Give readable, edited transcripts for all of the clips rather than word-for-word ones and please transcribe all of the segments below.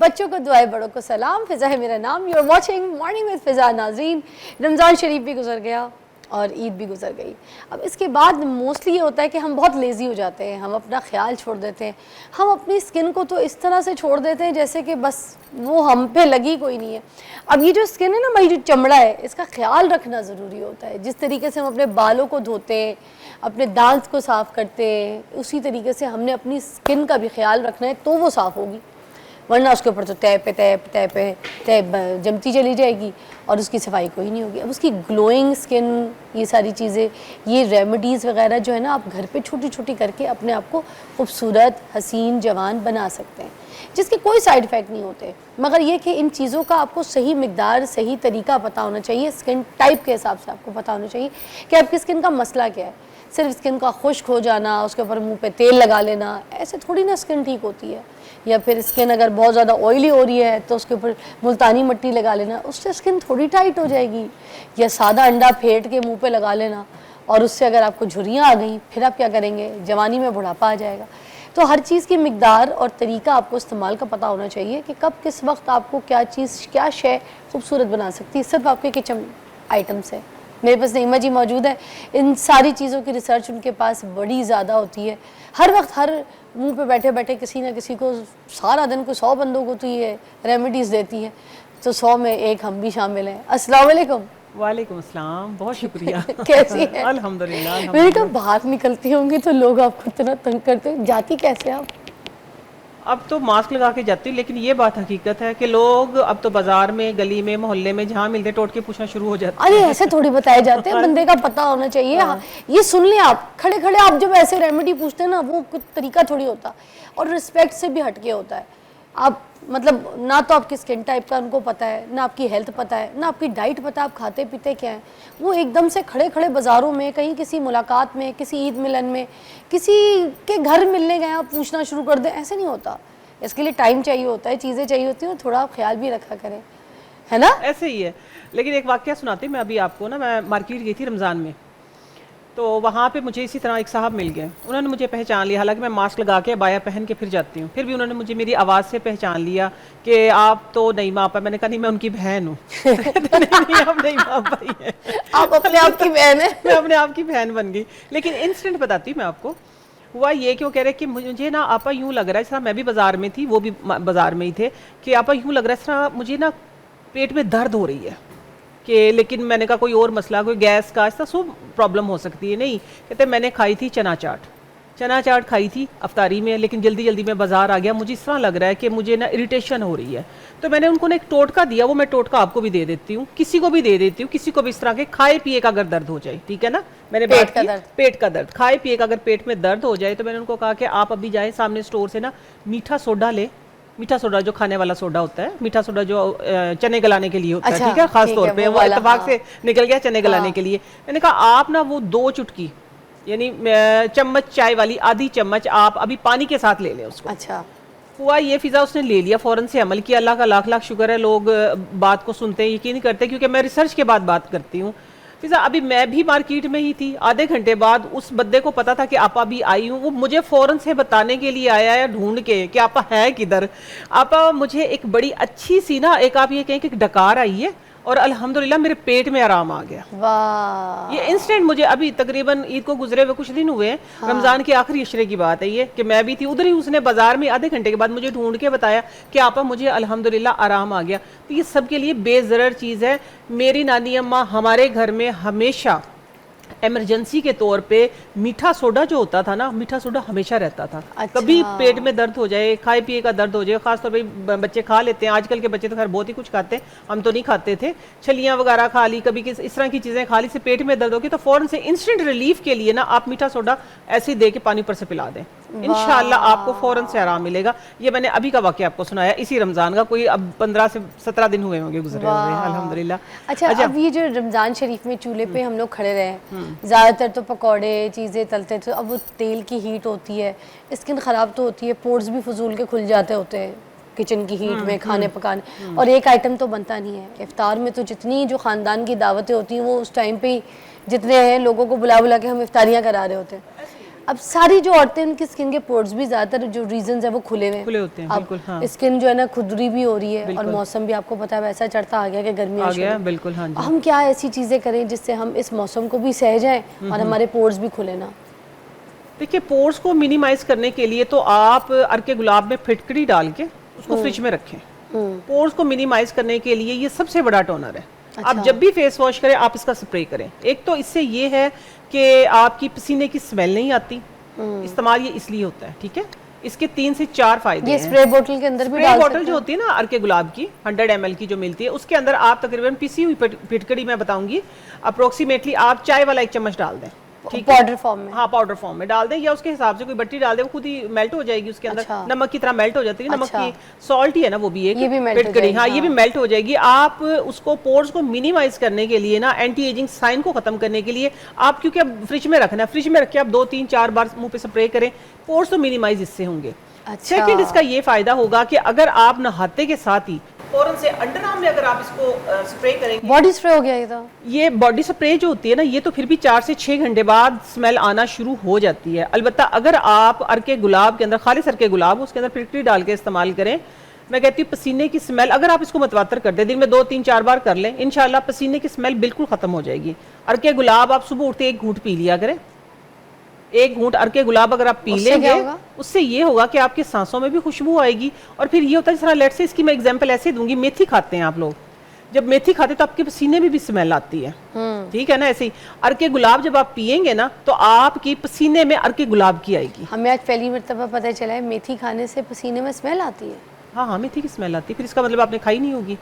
बच्चों को दुआएं, बड़ों को सलाम। फिजा है मेरा नाम। You are watching morning with Fiza. नाज़रीन, रमज़ान शरीफ भी गुजर गया और ईद भी गुजर गई। अब इसके बाद मोस्टली ये होता है कि हम बहुत लेज़ी हो जाते हैं, हम अपना ख्याल छोड़ देते हैं, हम अपनी स्किन को तो इस तरह से छोड़ देते हैं जैसे कि बस वो हम पे लगी कोई नहीं है। अब ये जो स्किन है ना भाई, जो चमड़ा है, इसका ख्याल रखना ज़रूरी होता है। जिस तरीके से हम अपने बालों को धोते हैं, अपने दांत को साफ़ करते हैं, उसी तरीके से हमने अपनी स्किन का भी ख्याल रखना है, तो वो साफ़ होगी। वरना उसके ऊपर तो तय जमती चली जाएगी और उसकी सफाई कोई नहीं होगी। अब उसकी ग्लोइंग स्किन, ये सारी चीज़ें, ये रेमेडीज़ वगैरह जो है ना, आप घर पे छोटी छोटी करके अपने आप को खूबसूरत, हसीन, जवान बना सकते हैं, जिसके कोई साइड इफ़ेक्ट नहीं होते। मगर ये कि इन चीज़ों का आपको सही मिकदार, सही तरीका पता होना चाहिए। स्किन टाइप के हिसाब से आपको पता होना चाहिए कि आपकी स्किन का मसला क्या है। सिर्फ स्किन का खुश्क हो जाना, उसके ऊपर मुंह पे तेल लगा लेना, ऐसे थोड़ी ना स्किन ठीक होती है। या फिर स्किन अगर बहुत ज़्यादा ऑयली हो रही है तो उसके ऊपर मुल्तानी मिट्टी लगा लेना, उससे स्किन थोड़ी टाइट हो जाएगी। या सादा अंडा फेंट के मुंह पे लगा लेना और उससे अगर आपको झुर्रियाँ आ गई, फिर आप क्या करेंगे? जवानी में बुढ़ापा आ जाएगा। तो हर चीज़ की मिकदार और तरीका आपको इस्तेमाल का पता होना चाहिए कि कब किस वक्त आपको क्या चीज़, क्या शय खूबसूरत बना सकती है, सिर्फ आपके किचन आइटम से। मेरे पास नईमा जी मौजूद है। इन सारी चीज़ों की रिसर्च उनके पास बड़ी ज़्यादा होती है। हर वक्त, हर मुंह पे बैठे बैठे किसी ना किसी को, सारा दिन को 100 बंदों को तो ये रेमेडीज़ देती है, तो 100 में एक हम भी शामिल हैं। अस्सलाम वालेकुम। वालेकुम अस्सलाम, बहुत शुक्रिया। कैसी है? अल्हम्दुलिल्लाह। मैंने कहा बाहर निकलती होंगी तो लोग आपको इतना तंग करते हैं, जाती कैसे आप? अब तो मास्क लगा के जाती हूँ, लेकिन ये बात हकीकत है कि लोग अब तो बाजार में, गली में, मोहल्ले में जहाँ मिलते टोट के पूछना शुरू हो जाते हैं। अरे ऐसे थोड़ी बताए जाते हैं, बंदे का पता होना चाहिए। हाँ। ये सुन लें आप, खड़े खड़े आप जब ऐसे रेमेडी पूछते हैं ना, वो कुछ तरीका थोड़ी होता और रिस्पेक्ट से भी हटके होता है। आप मतलब ना तो आपकी स्किन टाइप का उनको पता है, ना आपकी हेल्थ पता है, ना आपकी डाइट पता है, आप खाते पीते क्या हैं। वो एकदम से खड़े खड़े बाज़ारों में, कहीं किसी मुलाकात में, किसी ईद मिलन में, किसी के घर मिलने गए, आप पूछना शुरू कर दें, ऐसे नहीं होता। इसके लिए टाइम चाहिए होता है, चीज़ें चाहिए होती हैं, और थोड़ा आप ख्याल भी रखा करें, है ना? ऐसे ही है। लेकिन एक वाकया सुनाती हूँ मैं अभी आपको ना। मैं मार्केट गई थी रमज़ान में, तो वहाँ पे मुझे इसी तरह एक साहब मिल गए। उन्होंने मुझे पहचान लिया, हालांकि मैं मास्क लगा के बाया पहन के फिर जाती हूँ, फिर भी उन्होंने मुझे मेरी आवाज़ से पहचान लिया कि आप तो नईमा आपा। मैंने कहा नहीं, मैं उनकी बहन हूँ। नहीं, आप नईमा आपा ही हैं। आप अपने आप की बहन है। मैं अपने आप की बहन बन गई। लेकिन इंसिडेंट बताती हूँ मैं आपको। हुआ ये कि वो कह रहे कि मुझे ना आपा यूँ लग रहा है, इस तरह मैं भी बाजार में थी, वो भी बाजार में ही थे, कि आपा यूँ लग रहा है इस तरह मुझे ना पेट में दर्द हो रही है कि। लेकिन मैंने कहा कोई और मसला, कोई गैस का, ऐसा सब प्रॉब्लम हो सकती है। नहीं, कहते मैंने खाई थी चना चाट खाई थी अफ्तारी में, लेकिन जल्दी जल्दी में बाजार आ गया, मुझे इस तरह लग रहा है कि मुझे ना इरिटेशन हो रही है। तो मैंने उनको ना एक टोटका दिया, वो मैं टोटका आपको भी दे देती हूँ, किसी को भी दे देती हूँ, किसी को भी इस तरह के खाए पिए का अगर दर्द हो जाए, ठीक है ना। मैंने पेट का दर्द, पेट का दर्द, खाए पिए का अगर पेट में दर्द हो जाए, तो मैंने उनको कहा कि आप अभी जाए सामने स्टोर से ना मीठा सोडा ले। मीठा सोडा जो खाने वाला सोडा होता है, मीठा सोडा जो चने गलाने के लिए होता है, ठीक है, खास तौर पे वो इत्तेफाक से निकल गया चने गलाने के लिए। मैंने कहा आप ना वो 2 चुटकी, यानी चम्मच चाय वाली, आधी चम्मच आप अभी पानी के साथ ले लें उसको। अच्छा हुआ ये, फिजा उसने ले लिया, फौरन से अमल किया। अल्लाह का लाख लाख शुक्र है, लोग बात को सुनते हैं, यकीन करते हैं, क्योंकि मैं रिसर्च के बाद बात करती हूँ। फिजा अभी मैं भी मार्केट में ही थी, आधे घंटे बाद उस बंदे को पता था कि आपा भी आई हूँ, वो मुझे फौरन से बताने के लिए आया है ढूंढ के कि आपा है किधर। आपा मुझे एक बड़ी अच्छी सी ना, एक आप ये कहें कि डकार आई है, और अल्हम्दुलिल्लाह मेरे पेट में आराम आ गया। वाह, ये इंस्टेंट मुझे अभी तकरीबन ईद को गुजरे हुए कुछ दिन हुए, हाँ। रमजान के आखिरी अशरे की बात है ये, कि मैं भी थी उधर ही, उसने बाजार में आधे घंटे के बाद मुझे ढूंढ के बताया कि आपा मुझे अल्हम्दुलिल्लाह आराम आ गया। तो ये सबके लिए बेज़रर चीज़ है। मेरी नानी अम्मा हमारे घर में हमेशा इमरजेंसी के तौर पे मीठा सोडा जो होता था ना, मीठा सोडा हमेशा रहता था। अच्छा। कभी पेट में दर्द हो जाए, खाए पिए का दर्द हो जाए, खासतौर पे बच्चे खा लेते हैं, आजकल के बच्चे तो खैर बहुत ही कुछ खाते हैं, हम तो नहीं खाते थे, छलियाँ वगैरह खा ली, कभी इस तरह की चीज़ें खा ली, से पेट में दर्द होगी, तो फ़ौरन से इंस्टेंट रिलीफ के लिए ना आप मीठा सोडा ऐसे ही दे के पानी पर से पिला दें, इंशाअल्लाह आपको फ़ौरन से आराम मिलेगा। ये मैंने अभी का वाक़या आपको सुनाया, इसी रमज़ान का, कोई अब 15 से 17 दिन हुए होंगे गुजरे हुए, अल्हम्दुलिल्लाह। अच्छा, अब ये जो रमज़ान शरीफ में चूल्हे पे हम लोग खड़े रहे, ज़्यादातर तो पकौड़े चीज़ें तलते थे, अब वो तेल की हीट होती है, स्किन ख़राब तो होती है, पोर्स भी फजूल के खुल जाते होते हैं किचन की हीट में खाने पकाने, और एक आइटम तो बनता नहीं है। इफ्तार में तो जितनी जो ख़ानदान की दावतें होती हैं, वो उस टाइम पे ही जितने हैं लोगों को बुला बुला के हम इफ्तारियाँ करा रहे होते हैं। अब सारी जो औरतें उनकी स्किन के पोर्स भी ज्यादातर जो रीजंस है वो खुले हुए खुले होते हैं, बिल्कुल, हाँ। स्किन जो है ना खुरदरी भी हो रही है और मौसम भी आपको पता है वैसा चढ़ता आ गया कि गर्मी आ गया, बिल्कुल, हाँ जी। हम क्या ऐसी चीजें करें जिससे हम इस मौसम को भी सह जाएं और हमारे पोर्स भी खुले ना? देखिए, पोर्स को मिनिमाइज करने के लिए तो आप अर्के गुलाब में फिटकरी डाल के उसको फ्रिज में रखें। पोर्स को मिनिमाइज करने के लिए ये सबसे बड़ा टोनर है। अच्छा। आप जब भी फेस वॉश करें आप इसका स्प्रे करें। एक तो इससे ये है कि आपकी पसीने की स्मेल नहीं आती, इस्तेमाल ये इसलिए होता है, ठीक है। इसके 3 से 4 फायदे हैं। स्प्रे बोतल के अंदर भी डाल बोतल जो होती है ना अर्के गुलाब की 100 ml की जो मिलती है, उसके अंदर आप तकरीबन पिसी हुई फिटकड़ी मैं बताऊंगी अप्रोक्सीमेटली आप चाय वाला 1 चम्मच डाल दें, पाउडर फॉर्म में। हाँ, पाउडर फॉर्म में डाल दें या उसके हिसाब से कोई बट्टी डाल दें, वो खुद ही मेल्ट हो जाएगी उसके अंदर। अच्छा। नमक की तरह मेल्ट हो जाती है। नमक अच्छा। की सॉल्ट ही है ना, वो भी एक ये भी मेल्ट हो फिटकड़ी, हाँ, जाएगी, ये भी मेल्ट हो जाएगी। आप उसको पोर्स को मिनिमाइज करने के लिए ना, एंटी एजिंग साइन को खत्म करने के लिए आप, क्योंकि अब फ्रिज में रखना है, फ्रिज में रख के आप 2, 3, 4 बार मुंह पे स्प्रे करें, पोर्स तो मिनिमाइज इससे होंगे। अच्छा। सेकंड इसका ये फायदा होगा कि अगर आप नहाते के साथ ही फौरन से अंडर आर्म में अगर आप इसको स्प्रे करेंगे, बॉडी स्प्रे हो गया ये तो। ये बॉडी स्प्रे जो होती है ना, ये तो फिर भी 4 से 6 घंटे बाद स्मेल आना शुरू हो जाती है। अलबत्ता अगर आप अर्के गुलाब के अंदर, खालिस अर्के गुलाब, उसके अंदर फिटकरी डाल के इस्तेमाल करें, मैं कहती हूँ पसीने की स्मेल, अगर आप इसको मतवातर कर दें, दिन में 2, 3, 4 बार कर लें, इंशाल्लाह पसीने की स्मेल बिल्कुल खत्म हो जाएगी। अर्के गुलाब आप सुबह उठते 1 घूंट पी लिया करें। 1 घूंट अर्के गुलाब अगर आप पी लेंगे, उससे ये होगा कि आपकी सांसों में भी खुशबू आएगी। और फिर ये होता है, जिस तरह लेट से इसकी मैं एग्जांपल ऐसे दूंगी, मेथी खाते हैं आप लोग, जब मेथी खाते तो आपके पसीने में भी स्मेल आती है, ठीक है ना। ऐसे ही अर्के गुलाब जब आप पियेंगे ना, तो आपकी पसीने में अर्के गुलाब की आएगी। हमें आज पहली मर्तबा पता चला है मेथी खाने से पसीने में स्मेल आती है। हाँ हाँ, मेथी की स्मेल आती है, फिर इसका मतलब आपने खाई नहीं होगी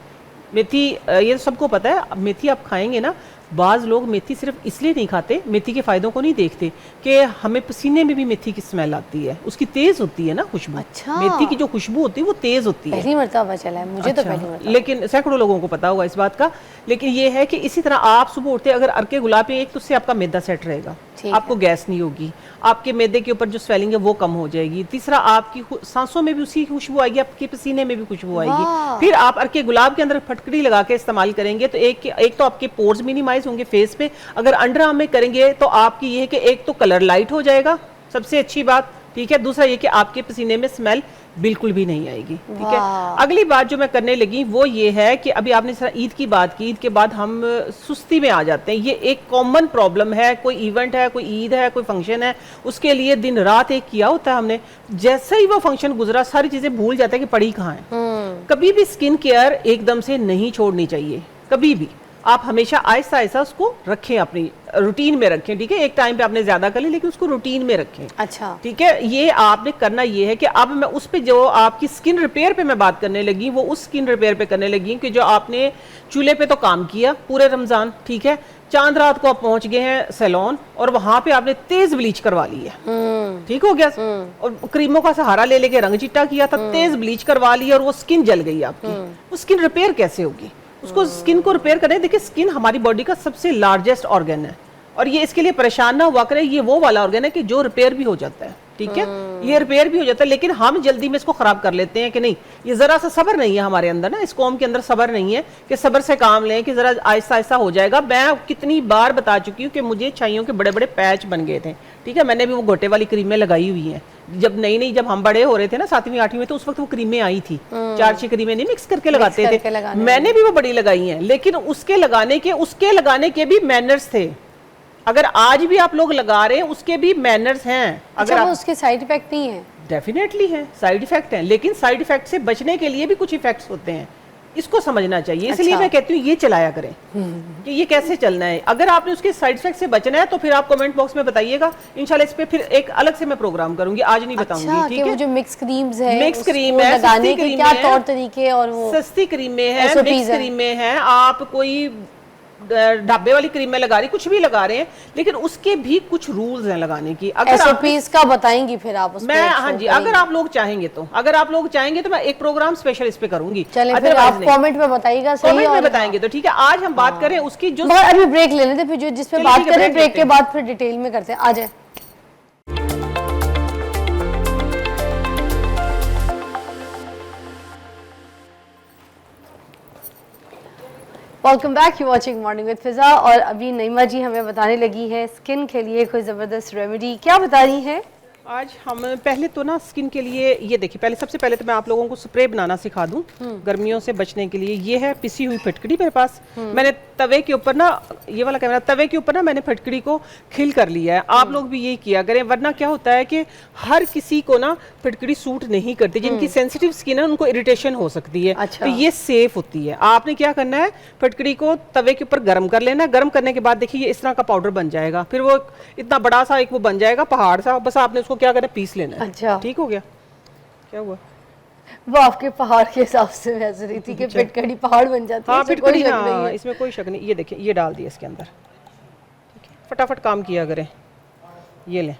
मेथी। ये सबको पता है। अब मेथी आप खाएंगे ना, बाज लोग मेथी सिर्फ इसलिए नहीं खाते, मेथी के फायदों को नहीं देखते कि हमें पसीने में भी मेथी की स्मेल आती है, उसकी तेज होती है ना खुशबू। अच्छा। मेथी की जो खुशबू होती है वो तेज होती है। पहली मर्तबा चला है मुझे। अच्छा। तो पहली मर्तबा, लेकिन सैकड़ों लोगों को पता होगा इस बात का। लेकिन ये है कि इसी तरह आप सुबह उठते अगर अर्के गुलाब पे, एक तो उससे आपका मैदा सेट रहेगा, आपको गैस नहीं होगी, आपके मैदे के ऊपर जो स्वेलिंग है वो कम हो जाएगी। तीसरा, आपकी सांसों में भी उसी खुशबू आएगी, आपके पसीने में भी खुशबू आएगी। फिर आप अर्के गुलाब के अंदर फटकड़ी लगा के इस्तेमाल करेंगे तो एक तो आपके पोर्स मिनिमाइज होंगे फेस पे। अगर अंडर आर्म में करेंगे तो आपकी ये है कि एक तो कलर लाइट हो जाएगा, सबसे अच्छी बात, ठीक है। दूसरा ये कि आपके पसीने में स्मेल बिल्कुल भी नहीं आएगी, ठीक है। अगली बात जो मैं करने लगी वो ये है कि अभी आपने ईद की बात की, ईद के बाद हम सुस्ती में आ जाते हैं। ये एक कॉमन प्रॉब्लम है। कोई इवेंट है, कोई ईद है, कोई फंक्शन है, उसके लिए दिन रात एक किया होता है हमने, जैसे ही वो फंक्शन गुजरा सारी चीजें भूल जाते हैं कि पड़ी कहाँ है। कभी भी स्किन केयर एकदम से नहीं छोड़नी चाहिए, कभी भी। आप हमेशा आहिस्ता आहिस्ता उसको रखें, अपनी रूटीन में रखें, ठीक है। एक टाइम पे आपने ज्यादा कर ली, लेकिन उसको रूटीन में रखें। अच्छा, ठीक है। ये आपने करना ये है कि अब मैं उस पे जो आपकी स्किन रिपेयर पे मैं बात करने लगी, वो उस स्किन रिपेयर पे करने लगी कि जो आपने चूल्हे पे तो काम किया पूरे रमजान, ठीक है। चांद रात को आप पहुंच गए हैं सैलून और वहां पे आपने तेज ब्लीच करवा ली है, ठीक हो गया। और क्रीमों का सहारा ले लेके रंग चिट्टा किया था, तेज ब्लीच करवा ली और वो स्किन जल गई आपकी। वो स्किन रिपेयर कैसे होगी? उसको स्किन को रिपेयर करें। देखिए, स्किन हमारी बॉडी का सबसे लार्जेस्ट ऑर्गन है और ये इसके लिए परेशान ना हुआ करें। ये वो वाला ऑर्गन है कि जो रिपेयर भी हो जाता है, ठीक है। ये रिपेयर भी हो जाता है, लेकिन हम जल्दी में इसको खराब कर लेते हैं कि नहीं, ये जरा सा सब्र नहीं है हमारे अंदर ना, इस कौम के अंदर सब्र नहीं है कि सब्र से काम लें कि जरा आहिस्ता आहिस्ता हो जाएगा। मैं कितनी बार बता चुकी हूँ कि मुझे छाइयों के बड़े बड़े पैच बन गए थे, ठीक है। मैंने भी वो गोटे वाली क्रीमें लगाई हुई हैं। जब नई जब हम बड़े हो रहे थे ना 7वीं 8वीं में, तो उस वक्त वो क्रीमें आई थी, 4-6 क्रीमें नहीं मिक्स करके लगाते थे। मैंने भी वो बड़ी लगाई हैं, लेकिन उसके लगाने के भी मैनर्स थे। अगर आज भी आप लोग लगा रहे हैं, उसके भी मैनर्स हैं। अगर वो उसके साइड इफेक्ट नहीं है, डेफिनेटली है, साइड इफेक्ट हैं, लेकिन साइड इफेक्ट से बचने के लिए भी कुछ इफेक्ट्स होते हैं, इसको समझना चाहिए। इसलिए मैं कहती हूँ ये चलाया करें कि ये कैसे चलना है। अगर आपने उसके साइड इफेक्ट से बचना है तो फिर आप कमेंट बॉक्स में बताइएगा, इंशाल्लाह इस पे फिर एक अलग से मैं प्रोग्राम करूंगी, आज नहीं बताऊंगी, ठीक है। वो जो मिक्स क्रीम्स है, मिक्स क्रीम है, लगाने के क्या तौर तरीके, और वो सस्ती क्रीमें हैं, मिक्स क्रीमें हैं। आप कोई ढाबे वाली क्रीम में लगा रही, कुछ भी लगा रहे हैं, लेकिन उसके भी कुछ रूल्स हैं लगाने की। अगर SOPs का बताएंगी फिर आप उसमें? मैं, हाँ जी, अगर आप लोग चाहेंगे तो मैं एक प्रोग्राम स्पेशल इस पे करूंगी। चलिए फिर आप कमेंट में बताइएगा, कमेंट में बताएंगे तो ठीक है। आज हम बात करें उसकी जो, अभी ब्रेक ले लेते, फिर जिस पे बात करें ब्रेक के बाद फिर डिटेल में करते हैं। आ जाए। Welcome back, you watching morning with Fiza. और अभी नईमा जी हमें बताने लगी है स्किन के लिए कोई ज़बरदस्त रेमेडी। क्या बता रही है? आज हम पहले तो ना स्किन के लिए ये देखिए, पहले सबसे पहले तो मैं आप लोगों को स्प्रे बनाना सिखा दूं गर्मियों से बचने के लिए। ये है पिसी हुई फिटकड़ी मेरे पास। मैंने तवे के ऊपर ना, ये वाला कैमरा, तवे के ऊपर ना मैंने फिटकड़ी को खिल कर लिया है। आप लोग भी यही किया करें, वरना क्या होता है कि हर किसी को ना फिटकड़ी सूट नहीं करती। जिनकी सेंसिटिव स्किन है उनको इरिटेशन हो सकती है। अच्छा। तो ये सेफ होती है। आपने क्या करना है, फिटकड़ी को तवे के ऊपर गर्म कर लेना। गर्म करने के बाद देखिए ये इस तरह का पाउडर बन जाएगा। फिर वो इतना बड़ा सा एक वो बन जाएगा पहाड़ सा। बस आपने उसको क्या करना है, पीस लेना है। अच्छा, ठीक हो गया। क्या हुआ? वो आपके पहाड़ के हिसाब से मैं हंस रही थी कि फिटकड़ी पहाड़ बन जाती है। हाँ, इसमें फिटकड़ी, कोई शक नहीं हाँ, है। इसमें कोई शक नहीं। ये देखिए, ये डाल दिया इसके अंदर। ठीक है, फटाफट काम किया करें। ये लें,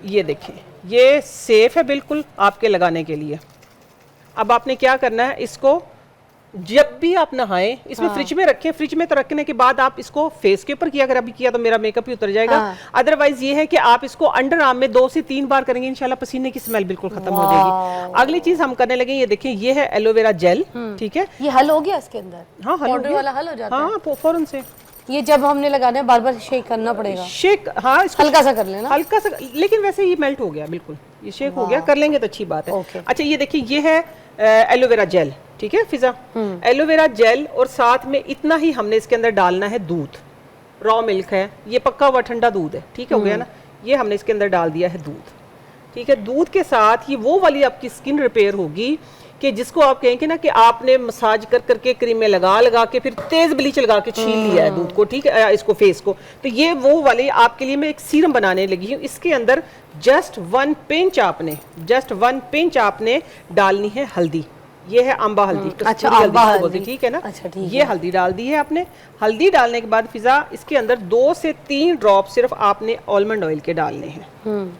ये देखिए, ये सेफ है बिल्कुल आपके लगाने के लिए। अब आपने क्या करना है, इसको जब भी आप नहाएं इसमें फ्रिज में रखें। फ्रिज में तो रखने के बाद आप इसको फेस के ऊपर किया, अगर अभी किया तो मेरा मेकअप ही उतर जाएगा। अदरवाइज ये है कि आप इसको अंडर आर्म में 2 से 3 बार करेंगे, इंशाल्लाह पसीने की स्मेल बिल्कुल खत्म हो जाएगी। अगली चीज हम करने लगे, ये देखिए, ये है एलोवेरा जेल। ठीक है, ये हल हो गया इसके अंदर? हाँ, हल हो पाउडर गया। वाला हल हो जाता है? हाँ, फौरन से। ये जब हमने लगाना है बार बार शेक करना पड़ेगा? शेक, हाँ, इसको हल्का सा कर लेना। हल्का सा, लेकिन वैसे ये मेल्ट हो गया बिल्कुल। ये शेक हो गया, कर लेंगे तो अच्छी बात है। ओके। अच्छा, ये देखिए, ये है एलोवेरा जेल। ठीक है फिजा, एलोवेरा जेल, और साथ में इतना ही हमने इसके अंदर डालना है दूध। रॉ मिल्क है, ये पक्का हुआ ठंडा दूध है। ठीक हो गया ना? ये हमने इसके अंदर डाल दिया है दूध। ठीक है, दूध के साथ ये वो वाली आपकी स्किन रिपेयर होगी कि जिसको आप कहेंगे ना कि आपने मसाज कर करके क्रीम में लगा लगा के फिर तेज ब्लीच लगा के छील लिया है दूध को, ठीक है, इसको फेस को। तो ये वो वाली आपके लिए मैं एक सीरम बनाने लगी हूँ। इसके अंदर जस्ट 1 पिंच आपने डालनी है हल्दी। ये है अम्बा हल्दी। अच्छा, कस्तूरी अम्बा जिसको बोलते हल्दी। हैं, ठीक है ना? अच्छा, ठीक ये हल्दी डाल दी है आपने। हल्दी डालने के बाद फिजा इसके अंदर 2 से 3 ड्रॉप सिर्फ आपने आलमंड ऑयल के डालने हैं।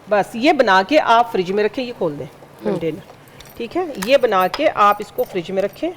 बस ये बना के आप फ्रिज में रखें। ये खोल दें कंटेनर। ठीक है, ये बना के आप इसको फ्रिज में रखें।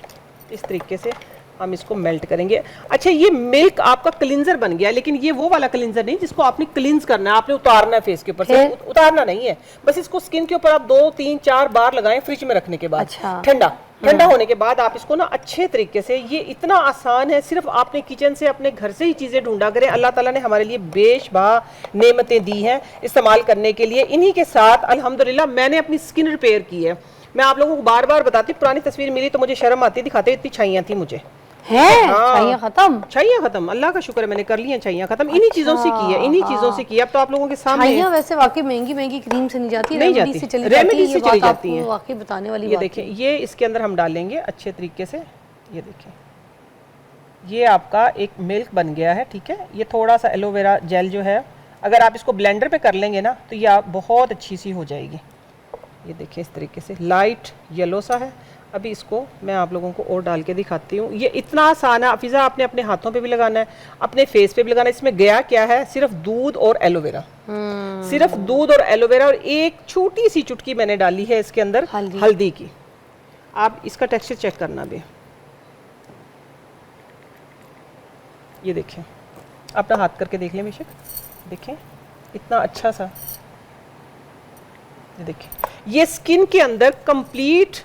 इस तरीके से हम इसको मेल्ट करेंगे। अच्छा, ये मिल्क आपका क्लिंजर बन गया, लेकिन ये वो वाला क्लिंजर नहीं जिसको आपने क्लींस करना है, आपने उतारना है फेस के ऊपर से। उतारना नहीं है, बस इसको स्किन के ऊपर आप 2, 3, 4 बार लगाएं फ्रिज में रखने के बाद। अच्छा। ठंडा होने के बाद आप इसको ना अच्छे तरीके से, ये इतना आसान है, सिर्फ आपने किचन से अपने घर से ही चीजें ढूंढा करें। अल्लाह ताला ने हमारे लिए बेशबा नेमतें दी हैं इस्तेमाल करने के लिए। इन्हीं के साथ अल्हम्दुलिल्लाह मैंने अपनी स्किन रिपेयर की है। मैं आप लोगों को बार बार बताती, पुरानी तस्वीर मिली तो मुझे शर्म आती दिखाते, इतनी छाइयां थी मुझे। हैं? हाँ। छाइयां खत्म? छाइयां खत्म, अल्लाह का शुक्र है, मैंने कर ली है छाइयां खत्म। इन्हीं चीजों से की है, इन्हीं चीजों से की है। अब तो आप लोगों के सामने है। छाइयां वैसे वाकई महंगी क्रीम से नहीं जाती, नहीं रेमेडी जाती, से चली रेमेडी से ये चली बात जाती आपको है। वाकई बताने वाली ये बात देखिए, है। ये इसके अंदर हम डालेंगे अच्छे तरीके से। ये देखिए, ये आपका एक मिल्क बन गया है। ठीक है, ये थोड़ा सा एलोवेरा जेल जो है, अगर आप इसको ब्लेंडर पे कर लेंगे ना तो ये आप बहुत अच्छी सी हो जाएगी। ये देखिए, इस तरीके से लाइट येलो सा है। अभी इसको मैं आप लोगों को और डाल के दिखाती हूँ। ये इतना आसान है फिजा, आपने अपने हाथों पे भी लगाना है, अपने फेस पे भी लगाना है। इसमें गया क्या है, सिर्फ दूध और एलोवेरा। सिर्फ दूध और एलोवेरा, और एक छोटी सी चुटकी मैंने डाली है इसके अंदर हल्दी की। आप इसका टेक्सचर चेक करना भी। ये देखिए, अपना हाथ करके देख लें बेशक, देखें इतना अच्छा सा। ये देखिए, ये स्किन के अंदर कंप्लीट